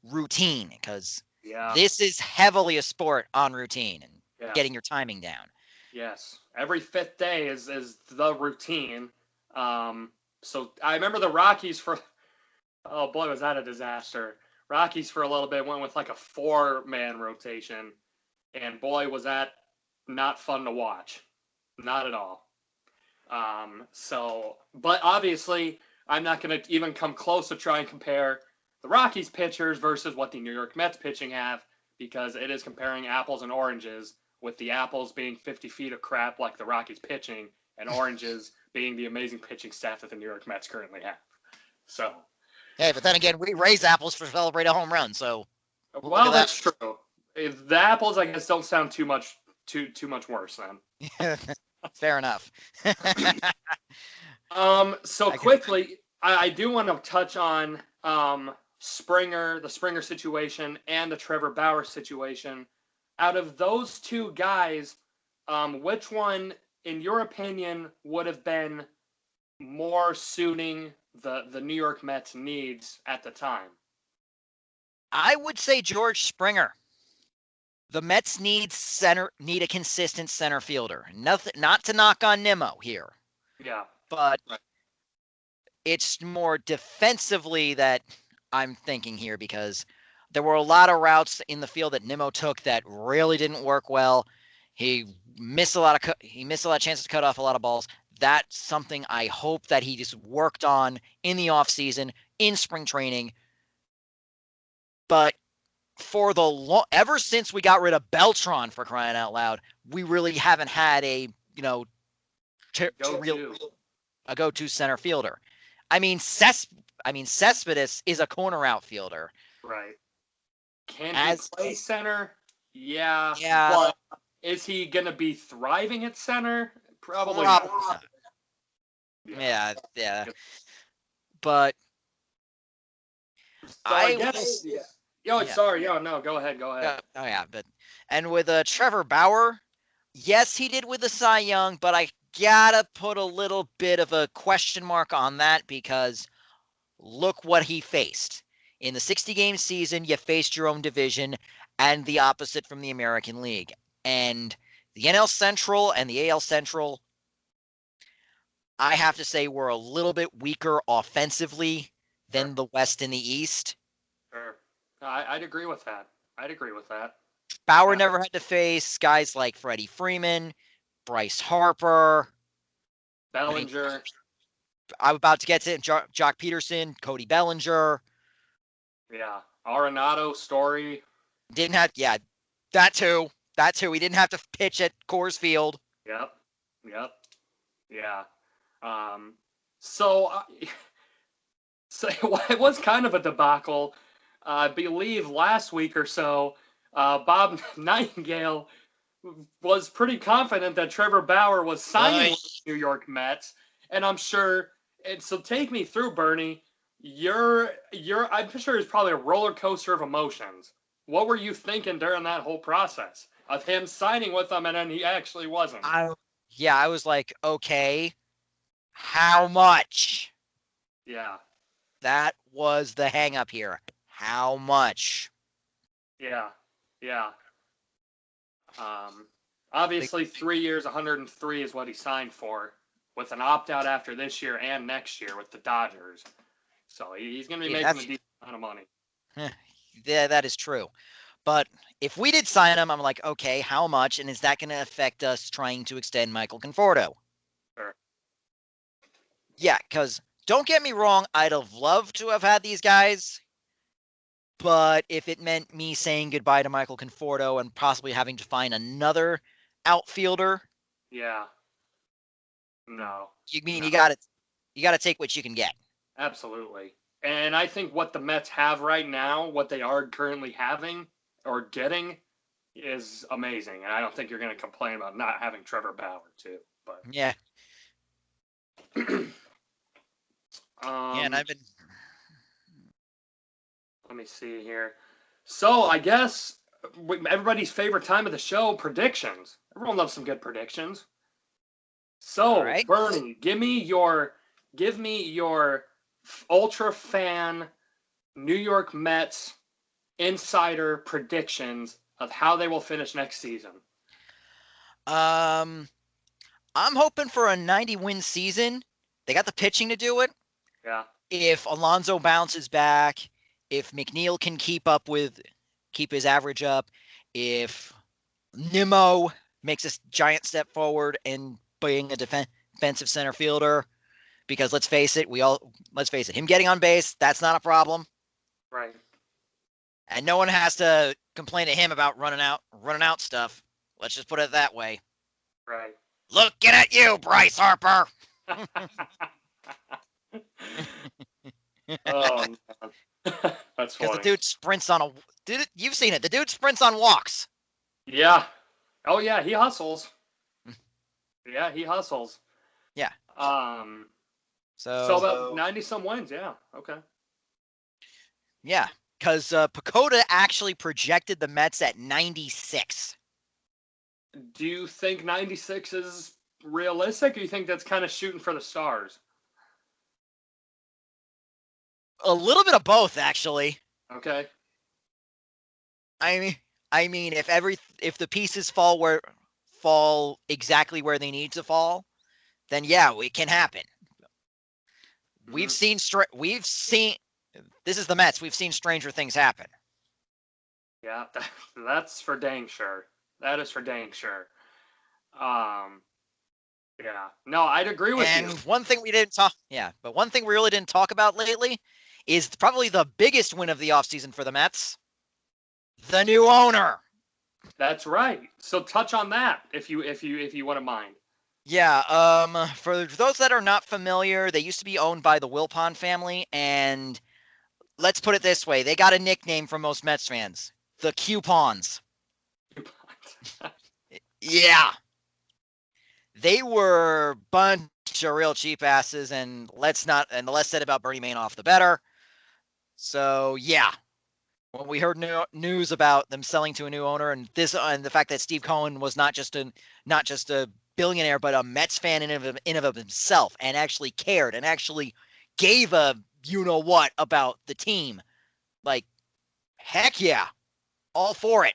Speaker 2: routine, because
Speaker 1: Yeah.
Speaker 2: this is heavily a sport on routine and
Speaker 1: Yeah.
Speaker 2: getting your timing down.
Speaker 1: Yes. Every fifth day is the routine. Um, so I remember the Rockies for oh boy, was that a disaster. Rockies for a little bit went with like a 4-man rotation, and boy, was that not fun to watch. Not at all. But obviously, I'm not going to even come close to try and compare the Rockies pitchers versus what the New York Mets pitching have, because it is comparing apples and oranges, with the apples being 50 feet of crap like the Rockies pitching, and oranges being the amazing pitching staff that the New York Mets currently have. So,
Speaker 2: Hey, but then again, we raise apples to celebrate a home run, so look
Speaker 1: well,
Speaker 2: at
Speaker 1: that's true. If the apples, I guess, don't sound too much worse then.
Speaker 2: that. Fair enough.
Speaker 1: So
Speaker 2: I can,
Speaker 1: quickly, I do want to touch on the Springer situation, and the Trevor Bauer situation. Out of those two guys, which one, in your opinion, would have been more suiting the New York Mets needs at the time?
Speaker 2: I would say George Springer. The Mets need a consistent center fielder. Nothing, not to knock on Nimmo here,
Speaker 1: Yeah.
Speaker 2: but
Speaker 1: Right.
Speaker 2: it's more defensively that I'm thinking here, because there were a lot of routes in the field that Nimmo took that really didn't work well. He missed a lot of chances to cut off a lot of balls. That's something I hope that he just worked on in the offseason, in spring training. But ever since we got rid of Beltran, for crying out loud, we really haven't had a
Speaker 1: Go-to.
Speaker 2: a go-to center fielder. Cespedes is a corner outfielder.
Speaker 1: Right. Can he
Speaker 2: As
Speaker 1: play center? Yeah,
Speaker 2: Yeah,
Speaker 1: but is he going to be thriving at center? Probably
Speaker 2: probably
Speaker 1: not.
Speaker 2: not.
Speaker 1: Yeah.
Speaker 2: Yeah. But
Speaker 1: So I
Speaker 2: I
Speaker 1: guess. Yeah. Yo,
Speaker 2: yeah.
Speaker 1: sorry. Yo, no. Go ahead. Go ahead.
Speaker 2: Oh yeah, and with Trevor Bauer, yes, he did with the Cy Young, but I gotta put a little bit of a question mark on that, because look what he faced. In the 60-game season, you faced your own division and the opposite from the American League. And the NL Central and the AL Central, I have to say, were a little bit weaker offensively
Speaker 1: Sure.
Speaker 2: than the West and the East.
Speaker 1: Sure. I'd agree with that. I'd agree with that.
Speaker 2: Bauer
Speaker 1: Yeah.
Speaker 2: never had to face guys like Freddie Freeman, Bryce Harper. I mean,
Speaker 1: Bellinger.
Speaker 2: I'm about to get to Jock Peterson, Cody Bellinger.
Speaker 1: Yeah. Arenado. Story.
Speaker 2: Didn't have, yeah, that too. That too. He didn't have to pitch at Coors Field.
Speaker 1: Yep. Yep. Yeah. Um. So. So it was kind of a debacle. I believe last week or so, Bob Nightingale was pretty confident that Trevor Bauer was signing with the New York Mets, and I'm sure. And so take me through, Bernie. I'm sure it's probably a roller coaster of emotions. What were you thinking during that whole process of him signing with them, and then he actually wasn't?
Speaker 2: I was like, okay, how much?
Speaker 1: Yeah,
Speaker 2: That was the hang up here. How much?
Speaker 1: yeah, yeah. Obviously, 3 years, 103 is what he signed for, with an opt out after this year and next year with the Dodgers. So he's going to be making a decent amount of money.
Speaker 2: Yeah, that is true. But if we did sign him, I'm like, okay, how much? And is that going to affect us trying to extend Michael Conforto?
Speaker 1: Sure.
Speaker 2: Yeah, because don't get me wrong, I'd have loved to have had these guys. But if it meant me saying goodbye to Michael Conforto and possibly having to find another outfielder,
Speaker 1: Yeah. No.
Speaker 2: you mean
Speaker 1: No.
Speaker 2: you gotta take what you can get.
Speaker 1: Absolutely. And I think what the Mets have right now, what they are currently having or getting, is amazing. And I don't think you're going to complain about not having Trevor Bauer, too. But
Speaker 2: Yeah. And
Speaker 1: let me see here. So I guess everybody's favorite time of the show, predictions. Everyone loves some good predictions.
Speaker 2: All
Speaker 1: So,
Speaker 2: right.
Speaker 1: Bernie, give me your ultra fan New York Mets insider predictions of how they will finish next season.
Speaker 2: I'm hoping for a 90-win season. They got the pitching to do it.
Speaker 1: Yeah.
Speaker 2: If Alonso bounces back, if McNeil can keep his average up, if Nimmo makes a giant step forward in being a defensive center fielder, because let's face it, him getting on base, that's not a problem.
Speaker 1: Right.
Speaker 2: And no one has to complain to him about running out stuff. Let's just put it that way.
Speaker 1: Right.
Speaker 2: Looking at you, Bryce Harper.
Speaker 1: Oh, man. That's
Speaker 2: Because
Speaker 1: funny.
Speaker 2: the dude sprints you've seen it. The dude sprints on walks.
Speaker 1: Yeah. Oh, yeah, he hustles. Yeah, he hustles.
Speaker 2: Yeah.
Speaker 1: So about 90-some wins, yeah. Okay.
Speaker 2: Yeah, because Pacoda actually projected the Mets at 96.
Speaker 1: Do you think 96 is realistic, or you think that's kind of shooting for the stars?
Speaker 2: A little bit of both, actually.
Speaker 1: Okay.
Speaker 2: I mean, if the pieces fall exactly where they need to fall, then yeah, it can happen.
Speaker 1: Mm-hmm.
Speaker 2: We've seen this is the Mets. We've seen stranger things happen.
Speaker 1: Yeah, that's for dang sure. That is for dang sure. Yeah. No, I'd agree with you.
Speaker 2: And one thing we really didn't talk about lately is probably the biggest win of the offseason for the Mets. The new owner.
Speaker 1: That's right. So touch on that if you wouldn't mind.
Speaker 2: Yeah, for those that are not familiar, they used to be owned by the Wilpon family, and let's put it this way, they got a nickname from most Mets fans. The Coupons. Yeah. They were a bunch of real cheap asses, and the less said about Bernie Madoff, the better. So yeah, when we heard news about them selling to a new owner, and the fact that Steve Cohen was not just a billionaire, but a Mets fan in of himself, and actually cared, and actually gave a you-know-what about the team, like, heck yeah, all for it.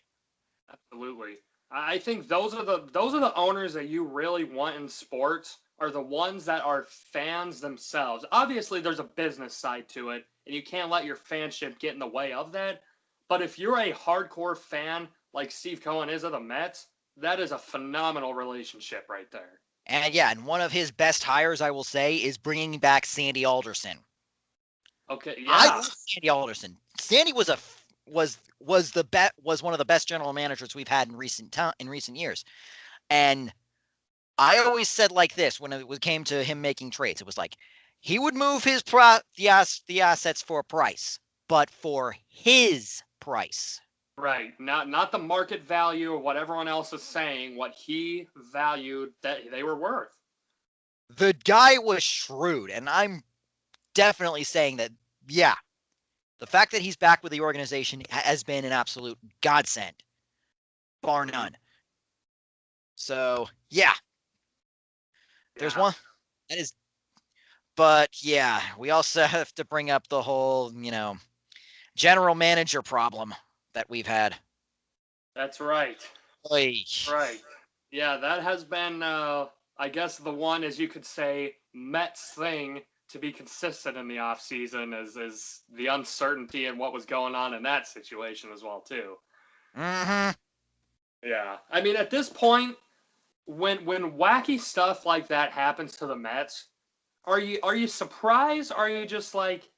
Speaker 1: Absolutely. I think those are the owners that you really want in sports, are the ones that are fans themselves. Obviously, there's a business side to it, and you can't let your fanship get in the way of that. But if you're a hardcore fan like Steve Cohen is of the Mets, that is a phenomenal relationship right there.
Speaker 2: And yeah, and one of his best hires, I will say, is bringing back Sandy Alderson.
Speaker 1: Okay, yeah.
Speaker 2: I love Sandy Alderson. Sandy was one of the best general managers we've had in recent years. And I always said like this when it came to him making trades. It was like he would move the assets for a price, but for his price.
Speaker 1: Right. Not the market value or what everyone else is saying, what he valued that they were worth.
Speaker 2: The guy was shrewd, and I'm definitely saying that, yeah, the fact that he's back with the organization has been an absolute godsend, bar none. So, yeah. There's one that is, but yeah, we also have to bring up the whole, general manager problem that we've had.
Speaker 1: That's right.
Speaker 2: Oy.
Speaker 1: Right. Yeah, that has been, I guess, the one, as you could say, Mets thing to be consistent in the offseason is the uncertainty and what was going on in that situation as well, too.
Speaker 2: Mm-hmm.
Speaker 1: Yeah. I mean, at this point, when wacky stuff like that happens to the Mets, are you surprised? Or are you just like,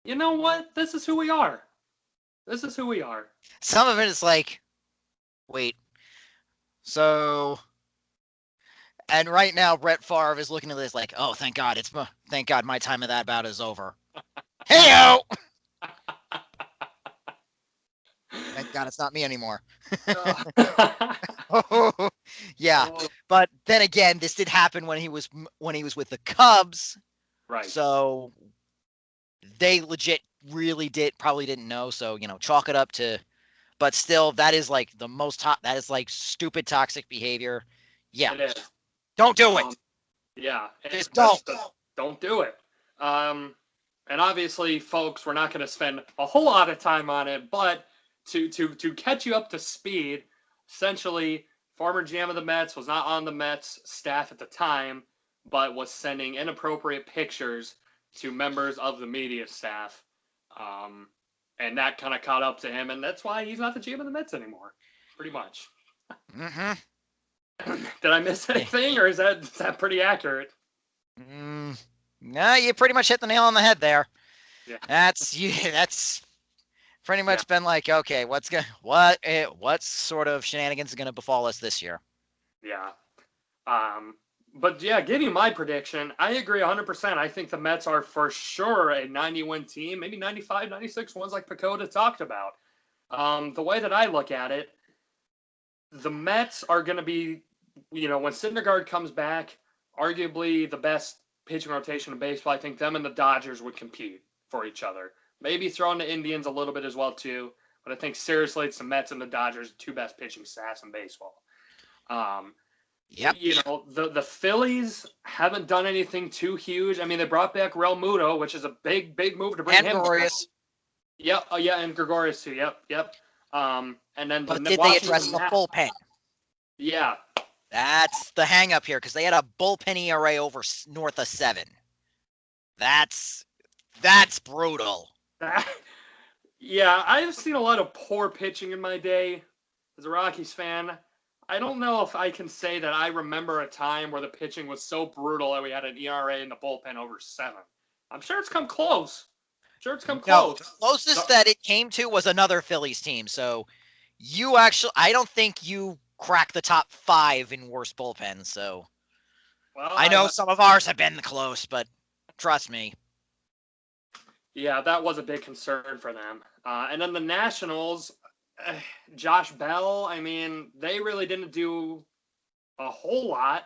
Speaker 1: you know what? This is who we are. This is who we are.
Speaker 2: Some of it is like, wait. So, and right now Brett Favre is looking at this like, oh, thank God, my time of that bout is over. Hey-o! Thank God it's not me anymore. Yeah, but then again, this did happen when he was with the Cubs.
Speaker 1: Right.
Speaker 2: So they probably didn't know. So chalk it up to but still, that is like the most that is like stupid, toxic behavior. Yeah,
Speaker 1: It is.
Speaker 2: don't do it.
Speaker 1: Yeah,
Speaker 2: Just don't.
Speaker 1: Don't do it. And obviously, folks, we're not going to spend a whole lot of time on it, but to catch you up to speed, essentially, former GM of the Mets was not on the Mets staff at the time, but was sending inappropriate pictures to members of the media staff. And that kind of caught up to him, and that's why he's not the GM of the Mets anymore, pretty much.
Speaker 2: Mm-hmm.
Speaker 1: Did I miss anything, or is that pretty accurate?
Speaker 2: No, you pretty much hit the nail on the head there.
Speaker 1: Yeah.
Speaker 2: That's pretty much been like, okay, what sort of shenanigans is gonna befall us this year?
Speaker 1: Yeah. But yeah, giving my prediction, I agree 100%. I think the Mets are for sure a 90-win team, maybe 95, 96 ones like Pacoda talked about. The way that I look at it, the Mets are going to be, when Syndergaard comes back, arguably the best pitching rotation in baseball. I think them and the Dodgers would compete for each other. Maybe throw in the Indians a little bit as well, too. But I think seriously, it's the Mets and the Dodgers, the two best pitching staffs in baseball.
Speaker 2: Yep.
Speaker 1: The Phillies haven't done anything too huge. I mean, they brought back Real Muto, which is a big move to bring him
Speaker 2: Gregorius.
Speaker 1: back. Yep. Oh, yeah, and Gregorius too. Yep. And then
Speaker 2: but did they address the bullpen?
Speaker 1: Yeah.
Speaker 2: That's the hang up here, because they had a bullpen ERA over north of 7. That's brutal.
Speaker 1: Yeah, I've seen a lot of poor pitching in my day as a Rockies fan. I don't know if I can say that I remember a time where the pitching was so brutal that we had an ERA in the bullpen over 7. I'm sure it's come close.
Speaker 2: No, the closest that it came to was another Phillies team. So I don't think you cracked the top 5 in worst bullpens. So I know some of ours have been close, but trust me.
Speaker 1: Yeah, that was a big concern for them. And then the Nationals, Josh Bell, I mean, they really didn't do a whole lot.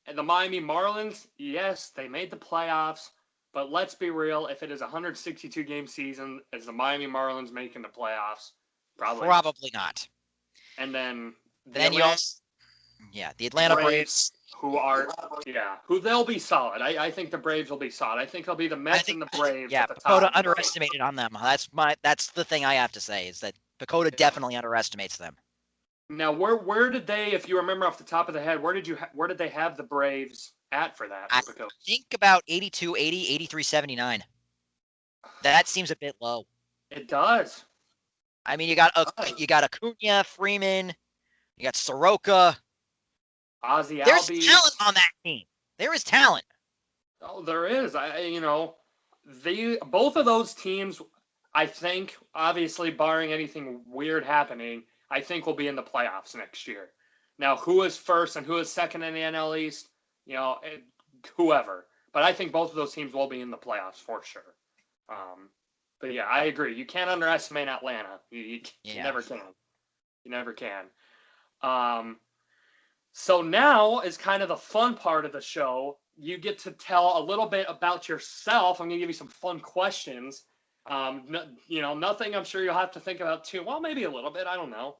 Speaker 1: And the Miami Marlins, yes, they made the playoffs. But let's be real, if it is a 162-game season, is the Miami Marlins making the playoffs?
Speaker 2: Probably not.
Speaker 1: And then
Speaker 2: the Atlanta Braves.
Speaker 1: Who they'll be solid. I think the Braves will be solid. I think they'll be the Mets and the Braves.
Speaker 2: Yeah, Pacoda underestimated on them. That's the thing I have to say, is that Pacoda definitely underestimates them.
Speaker 1: Now, where did they, if you remember off the top of the head, where did they have the Braves at for that?
Speaker 2: I think about 82, 80, 83, 79. That seems a bit low.
Speaker 1: It does.
Speaker 2: I mean, you got Acuna, Freeman, you got Soroka.
Speaker 1: Ozzy
Speaker 2: There's
Speaker 1: Albies.
Speaker 2: talent on that team. There is talent.
Speaker 1: Oh, there is. Both of those teams, I think, obviously barring anything weird happening, I think will be in the playoffs next year. Now, who is first and who is second in the NL East? Whoever. But I think both of those teams will be in the playoffs for sure. But yeah, I agree. You can't underestimate Atlanta. You never can. You never can. So now is kind of the fun part of the show. You get to tell a little bit about yourself. I'm going to give you some fun questions. Nothing I'm sure you'll have to think about too. Well, maybe a little bit. I don't know.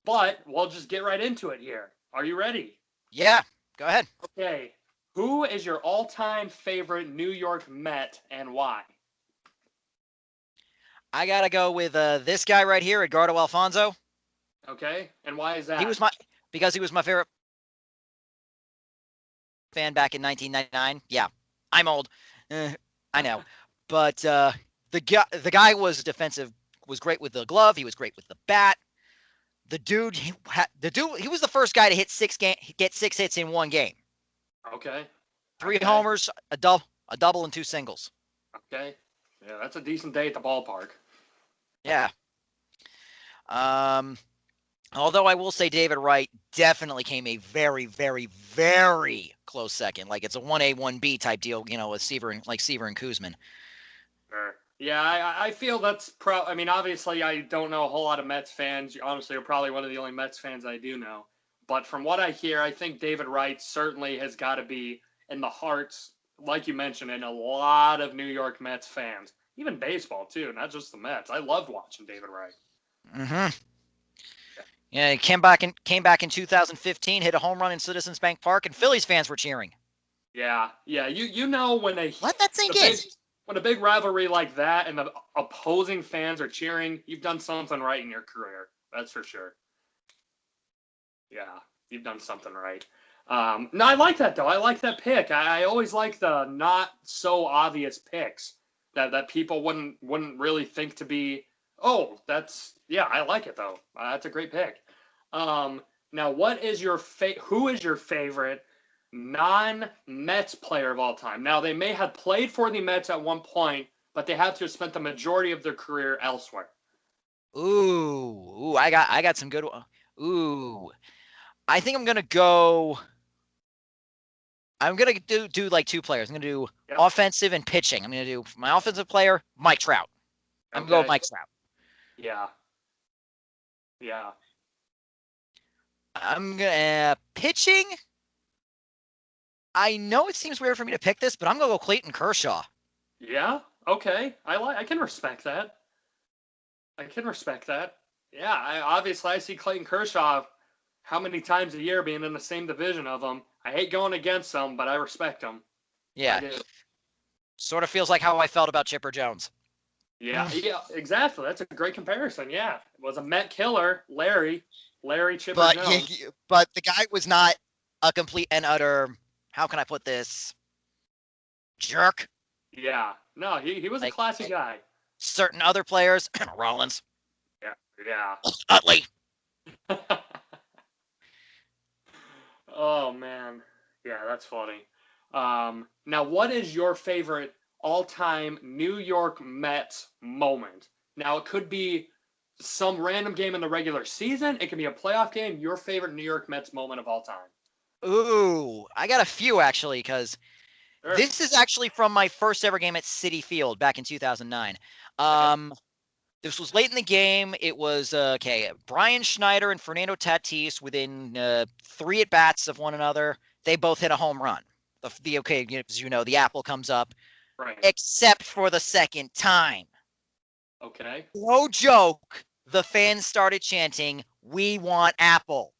Speaker 1: But we'll just get right into it here. Are you ready?
Speaker 2: Yeah, go ahead.
Speaker 1: Okay. Who is your all-time favorite New York Met and why?
Speaker 2: I got to go with this guy right here, Edgardo Alfonso.
Speaker 1: Okay. And why is that?
Speaker 2: Because he was my favorite fan back in 1999. Yeah, I'm old. I know. But the guy was defensive, was great with the glove. He was great with the bat. He was the first guy to get 6 hits in one game.
Speaker 1: Okay.
Speaker 2: 3 homers, a double, and 2 singles.
Speaker 1: Okay. Yeah, that's a decent day at the ballpark.
Speaker 2: Yeah. Although I will say David Wright definitely came a very, very, very close second. Like it's a 1A, 1B type deal, with Seaver and Kuzman.
Speaker 1: Sure. Yeah, I feel that's obviously I don't know a whole lot of Mets fans. Honestly, you're probably one of the only Mets fans I do know. But from what I hear, I think David Wright certainly has got to be in the hearts, like you mentioned, in a lot of New York Mets fans. Even baseball, too, not just the Mets. I loved watching David Wright.
Speaker 2: Mm-hmm. Yeah, he came back in 2015, hit a home run in Citizens Bank Park, and Phillies fans were cheering.
Speaker 1: Yeah, yeah. You know when
Speaker 2: Let that
Speaker 1: the
Speaker 2: sink in.
Speaker 1: big when a big rivalry like that and the opposing fans are cheering, you've done something right in your career. That's for sure. Yeah, you've done something right. No, I like that though. I like that pick. I always like the not so obvious picks that people wouldn't really think to be. Oh, that's yeah. I like it though. That's a great pick. Um, Now, who is your favorite non-Mets player of all time? Now, they may have played for the Mets at one point, but they have to have spent the majority of their career elsewhere.
Speaker 2: Ooh, I got some good. Ooh, I think I'm gonna go. I'm gonna do like two players. I'm gonna do
Speaker 1: Yep.
Speaker 2: offensive and pitching. I'm gonna do my offensive player, Mike Trout. I'm gonna go with
Speaker 1: Okay.
Speaker 2: Mike Trout.
Speaker 1: Yeah. Yeah.
Speaker 2: I'm gonna pitching. I know it seems weird for me to pick this, but I'm gonna go Clayton Kershaw.
Speaker 1: Yeah. Okay. I can respect that. I can respect that. Yeah. I see Clayton Kershaw how many times a year being in the same division of him. I hate going against him, but I respect him. I
Speaker 2: Yeah,
Speaker 1: do.
Speaker 2: sort of feels like how I felt about Chipper Jones.
Speaker 1: Yeah. Yeah. Exactly. That's a great comparison. Yeah. It was a Met killer, Larry Chipper
Speaker 2: But
Speaker 1: Jones.
Speaker 2: but the guy was not a complete and utter. How can I put this? Jerk.
Speaker 1: Yeah. No, he was a
Speaker 2: Like
Speaker 1: classy guy.
Speaker 2: certain other players, Rollins,
Speaker 1: Yeah.
Speaker 2: Utley.
Speaker 1: Yeah. Oh man, yeah, that's funny. Now, what is your favorite all-time New York Mets moment? Now, it could be some random game in the regular season. It could be a playoff game. Your favorite New York Mets moment of all time.
Speaker 2: Ooh, I got a few actually, because
Speaker 1: Sure.
Speaker 2: this is actually from my first ever game at Citi Field back in 2009.
Speaker 1: Okay.
Speaker 2: This was late in the game. It was okay. Brian Schneider and Fernando Tatis within 3 at-bats of one another. They both hit a home run. Okay, as you know, the apple comes up,
Speaker 1: Right.
Speaker 2: except for the second time.
Speaker 1: Okay.
Speaker 2: No joke. The fans started chanting, "We want apple."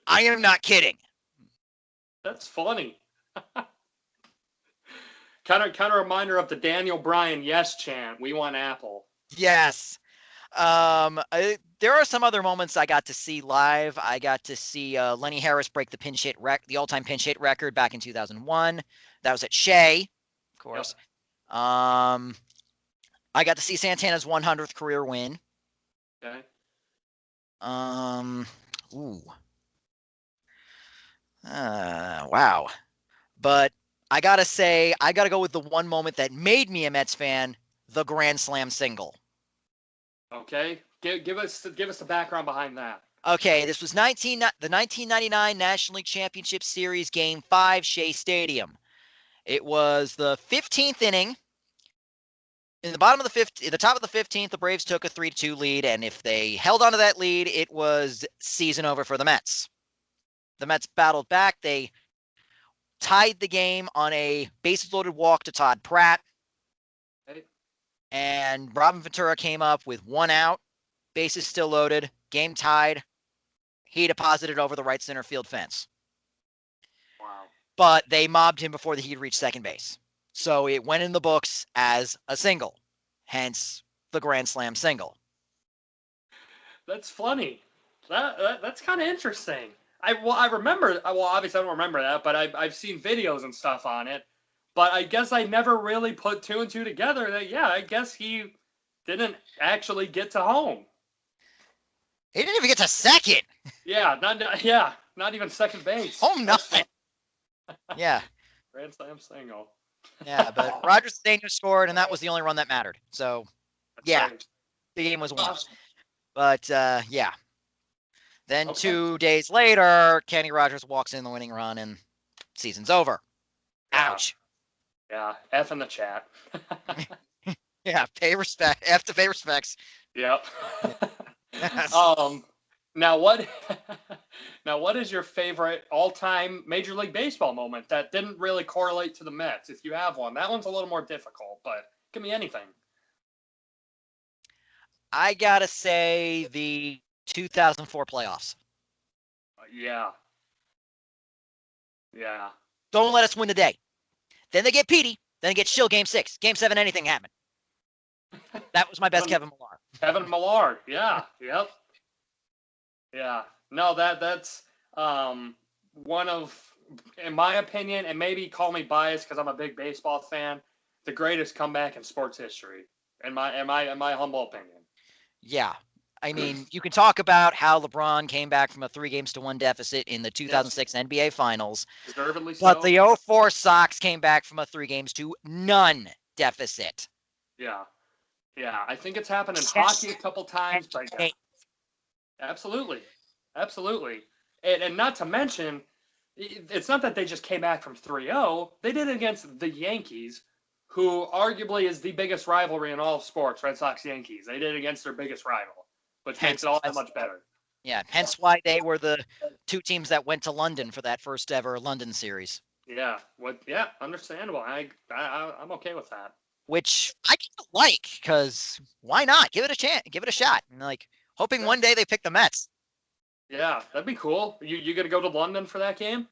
Speaker 2: I am not kidding.
Speaker 1: That's funny. Kind of reminder of the Daniel Bryan yes chant. We want Apple.
Speaker 2: Yes. There are some other moments I got to see live. I got to see Lenny Harris break the all-time pinch hit record back in 2001. That was at Shea, of
Speaker 1: Yep.
Speaker 2: course. Um, I got to see Santana's 100th career win.
Speaker 1: Okay.
Speaker 2: Um, ooh, wow. But I gotta say, I gotta go with the one moment that made me a Mets fan: the Grand Slam single.
Speaker 1: Okay. Give us the background behind that.
Speaker 2: Okay, this was the 1999 National League Championship Series Game 5, Shea Stadium. It was the 15th inning. In the bottom of the fifth, at the top of the 15th, the Braves took a 3-2 lead, and if they held onto that lead, it was season over for the Mets. The Mets battled back. They tied the game on a bases loaded walk to Todd Pratt,
Speaker 1: Okay.
Speaker 2: and Robin Ventura came up with 1 out, bases still loaded, game tied. He deposited over the right center field fence.
Speaker 1: Wow.
Speaker 2: But they mobbed him before he had reached second base. So it went in the books as a single, hence the Grand Slam single.
Speaker 1: That's funny. That's kind of interesting. I remember. Well, obviously I don't remember that, but I've seen videos and stuff on it. But I guess I never really put two and two together. That yeah, I guess he didn't actually get to home.
Speaker 2: He didn't even get to second.
Speaker 1: Not even second base.
Speaker 2: Home nothing. Yeah.
Speaker 1: Grand Slam single.
Speaker 2: Yeah, but Roger Stainer scored, and that was the only run that mattered. So,
Speaker 1: That's
Speaker 2: yeah,
Speaker 1: right.
Speaker 2: the game was won.
Speaker 1: Awesome.
Speaker 2: But, yeah. Then
Speaker 1: Okay.
Speaker 2: 2 days later, Kenny Rogers walks in the winning run, and season's over.
Speaker 1: Yeah.
Speaker 2: Ouch.
Speaker 1: Yeah. F in the chat.
Speaker 2: Yeah, pay respect. Have to pay respects.
Speaker 1: Yep.
Speaker 2: Yes.
Speaker 1: Now what? Now what is your favorite all-time Major League Baseball moment that didn't really correlate to the Mets? If you have one, that one's a little more difficult, but give me anything.
Speaker 2: I gotta say the 2004 playoffs.
Speaker 1: Yeah. Yeah.
Speaker 2: Don't let us win the day. Then they get Petey. Then they get Shill Game 6. Game 7, anything happened. That was my best Kevin Millar.
Speaker 1: Kevin Millar. Yeah. Yep. Yeah. No, that's one of, in my opinion, and maybe call me biased because I'm a big baseball fan, the greatest comeback in sports history, in my humble opinion.
Speaker 2: Yeah. I mean, you can talk about how LeBron came back from a 3-1 deficit in the 2006 NBA Finals.
Speaker 1: Deservedly so.
Speaker 2: But the 04 Sox came back from a 3-0 deficit.
Speaker 1: Yeah. Yeah. I think it's happened in hockey a couple times, but yeah. Absolutely. Absolutely. And not to mention, it's not that they just came back from 3-0. They did it against the Yankees, who arguably is the biggest rivalry in all of sports, Red Sox-Yankees. They did it against their biggest rival, which makes it all that much better.
Speaker 2: Yeah, hence why they were the two teams that went to London for that first ever London series.
Speaker 1: Yeah, understandable. I'm okay with that.
Speaker 2: Which I kind of like, because why not? Give it a chance, give it a shot. And hoping one day they pick the Mets.
Speaker 1: Yeah, that'd be cool. You gonna go to London for that game?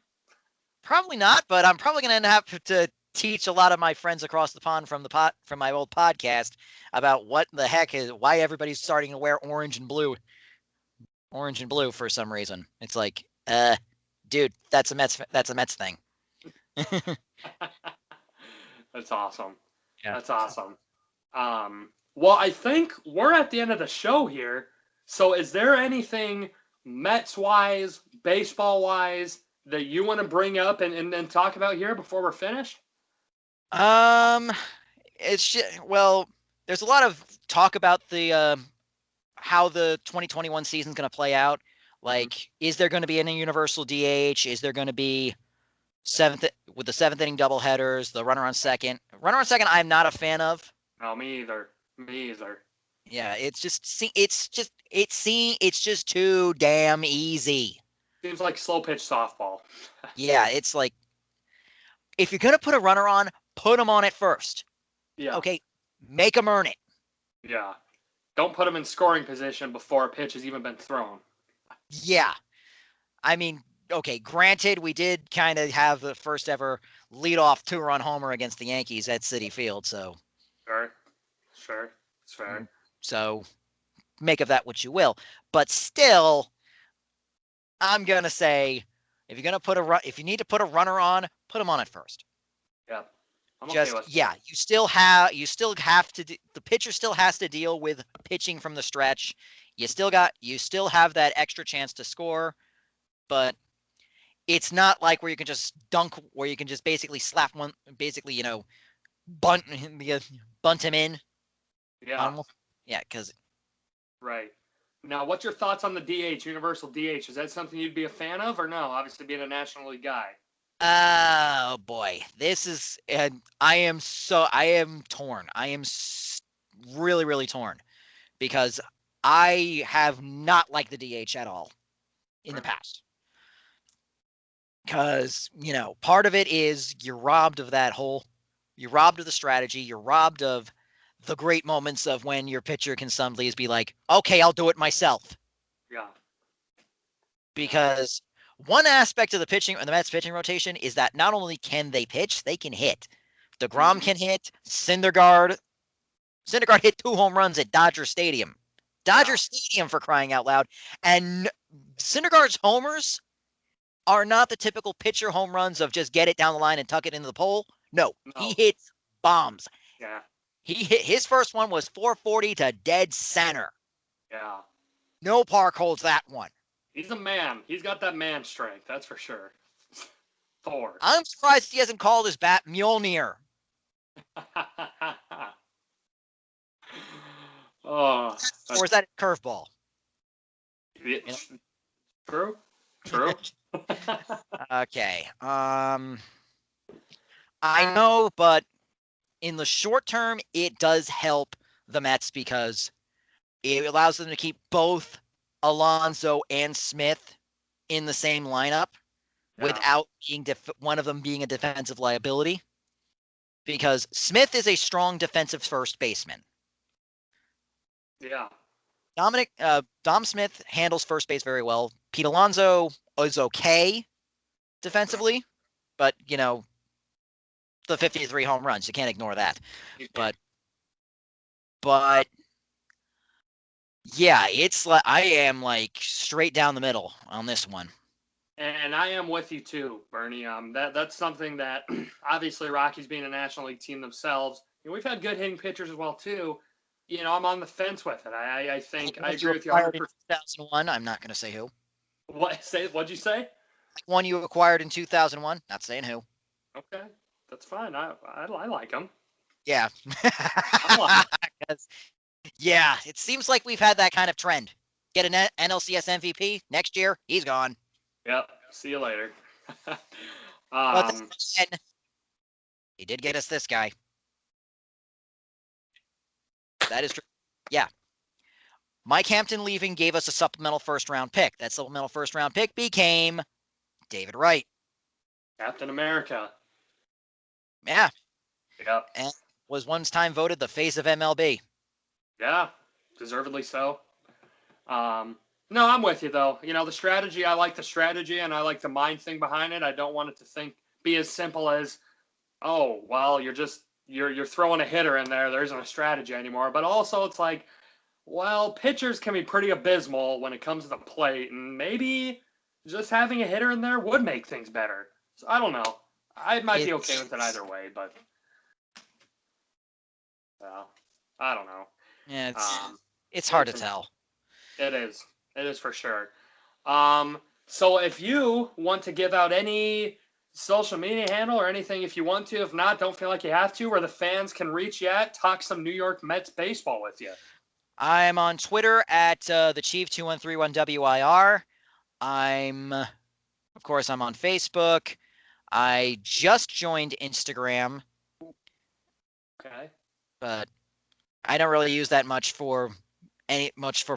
Speaker 2: Probably not, but I'm probably gonna have to teach a lot of my friends across the pond from my old podcast about what the heck is why everybody's starting to wear orange and blue for some reason. It's like, dude, that's a Mets thing.
Speaker 1: That's awesome.
Speaker 2: Yeah.
Speaker 1: That's awesome. Well, I think we're at the end of the show here. So is there anything Mets-wise, baseball-wise, that you want to bring up and talk about here before we're finished?
Speaker 2: Well, there's a lot of talk about the how the 2021 season is going to play out. Like, is there going to be any universal DH? Is there going to be with the seventh inning doubleheaders, the runner on second? Runner on second, I'm not a fan of.
Speaker 1: No, me either.
Speaker 2: Yeah, it's just too damn easy.
Speaker 1: Seems like slow pitch softball.
Speaker 2: Yeah, it's like, if you're gonna put a runner on, put him on it first.
Speaker 1: Yeah.
Speaker 2: Okay, make him earn it.
Speaker 1: Yeah. Don't put him in scoring position before a pitch has even been thrown.
Speaker 2: Yeah. I mean, okay, granted, we did kind of have the first ever leadoff 2-run homer against the Yankees at Citi Field, so.
Speaker 1: Sure. It's fair.
Speaker 2: So make of that what you will. But still, I'm gonna say, if you need to put a runner on, put him on it first.
Speaker 1: Yeah. I'm okay with
Speaker 2: that. You still have to the pitcher still has to deal with pitching from the stretch. You still have that extra chance to score, but it's not like where you can just basically slap one, bunt him in.
Speaker 1: Yeah.
Speaker 2: Yeah, because.
Speaker 1: Right. Now, what's your thoughts on the DH, universal DH? Is that something you'd be a fan of or no? Obviously, being a National League guy.
Speaker 2: Oh boy, this is, and I am torn. I am really, really torn, because I have not liked the DH at all in the past. Because, part of it is you're robbed of the strategy. You're robbed of the great moments of when your pitcher can suddenly be like, okay, I'll do it myself.
Speaker 1: Yeah.
Speaker 2: Because one aspect of the Mets pitching rotation is that not only can they pitch, they can hit. DeGrom can hit. Syndergaard hit 2 home runs at Dodger Stadium. Stadium, for crying out loud. And Syndergaard's homers are not the typical pitcher home runs of just get it down the line and tuck it into the pole. No. He hits bombs.
Speaker 1: Yeah.
Speaker 2: His first one was 440 to dead center.
Speaker 1: Yeah.
Speaker 2: No park holds that one.
Speaker 1: He's a man. He's got that man strength, that's for sure. Thor.
Speaker 2: I'm surprised he hasn't called his bat Mjolnir. Or is that a curveball?
Speaker 1: True.
Speaker 2: Okay. I know, but in the short term, it does help the Mets because it allows them to keep both Alonso and Smith in the same lineup without being one of them being a defensive liability. Because Smith is a strong defensive first baseman.
Speaker 1: Yeah.
Speaker 2: Dom Smith handles first base very well. Pete Alonso is okay defensively, but the 53 home runs, you can't ignore that. But yeah, it's like I am like straight down the middle on this one.
Speaker 1: And I am with you too, Bernie. That's something that obviously Rockies being a National League team themselves, we've had good hitting pitchers as well too. I'm on the fence with it. I think I agree with you 100%.
Speaker 2: 2001. I'm not going to say who.
Speaker 1: What'd you say?
Speaker 2: One you acquired in 2001. Not saying who.
Speaker 1: Okay, that's fine. I like them.
Speaker 2: Yeah. Yeah, it seems like we've had that kind of trend. Get an NLCS MVP next year, he's gone.
Speaker 1: Yep. See you later.
Speaker 2: But then, he did get us this guy. That is true. Yeah. Mike Hampton leaving gave us a supplemental first-round pick. That supplemental first-round pick became David Wright.
Speaker 1: Captain America.
Speaker 2: Yeah.
Speaker 1: Yep.
Speaker 2: And was one time voted the face of MLB.
Speaker 1: Yeah, deservedly so. No, I'm with you though. The strategy. I like the strategy, and I like the mind thing behind it. I don't want it to be as simple as, oh, well, you're throwing a hitter in there. There isn't a strategy anymore. But also, it's like, well, pitchers can be pretty abysmal when it comes to the plate, and maybe just having a hitter in there would make things better. So I don't know. I might be okay with it either way, but I don't know.
Speaker 2: Yeah, it's hard to tell.
Speaker 1: It is. It is for sure. So if you want to give out any social media handle or anything, if you want to, if not, don't feel like you have to, where the fans can reach you at, talk some New York Mets baseball with you.
Speaker 2: I'm on Twitter at the Chief 2131WIR. Of course, I'm on Facebook. I just joined Instagram.
Speaker 1: Okay.
Speaker 2: But I don't really use that much for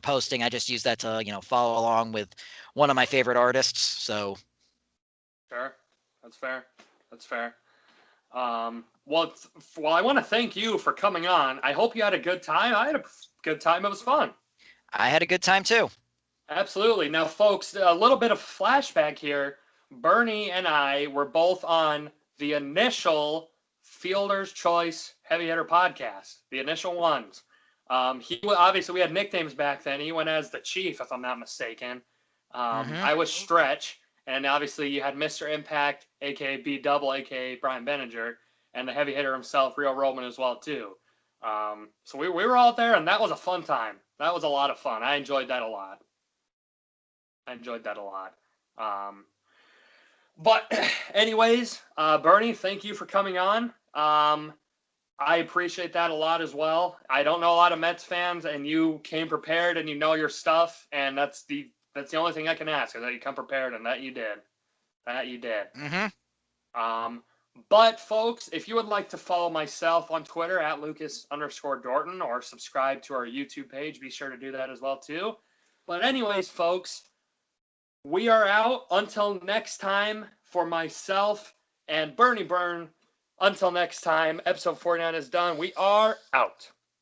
Speaker 2: posting. I just use that to, follow along with one of my favorite artists. So
Speaker 1: sure. That's fair. That's fair. Well, I want to thank you for coming on. I hope you had a good time. I had a good time. It was fun.
Speaker 2: I had a good time too.
Speaker 1: Absolutely. Now, folks, a little bit of flashback here. Bernie and I were both on the initial Fielder's Choice Heavy Hitter podcast, the initial ones. Obviously we had nicknames back then. He went as the Chief, if I'm not mistaken. I was Stretch, and obviously you had Mr. Impact, aka B Double, aka Brian Benninger, and the heavy hitter himself, Rio Roman, as well too. So we were all there, and that was a fun time. That was a lot of fun. I enjoyed that a lot. But anyways, Bernie, thank you for coming on. I appreciate that a lot as well. I don't know a lot of Mets fans, and you came prepared and you know your stuff, and that's the only thing I can ask, is that you come prepared, and that you did. But folks, if you would like to follow myself on Twitter at Lucas_Dorton or subscribe to our YouTube page, be sure to do that as well too. But anyways, folks, we are out. Until next time, for myself and Bernie Byrne, until next time, episode 49 is done. We are out.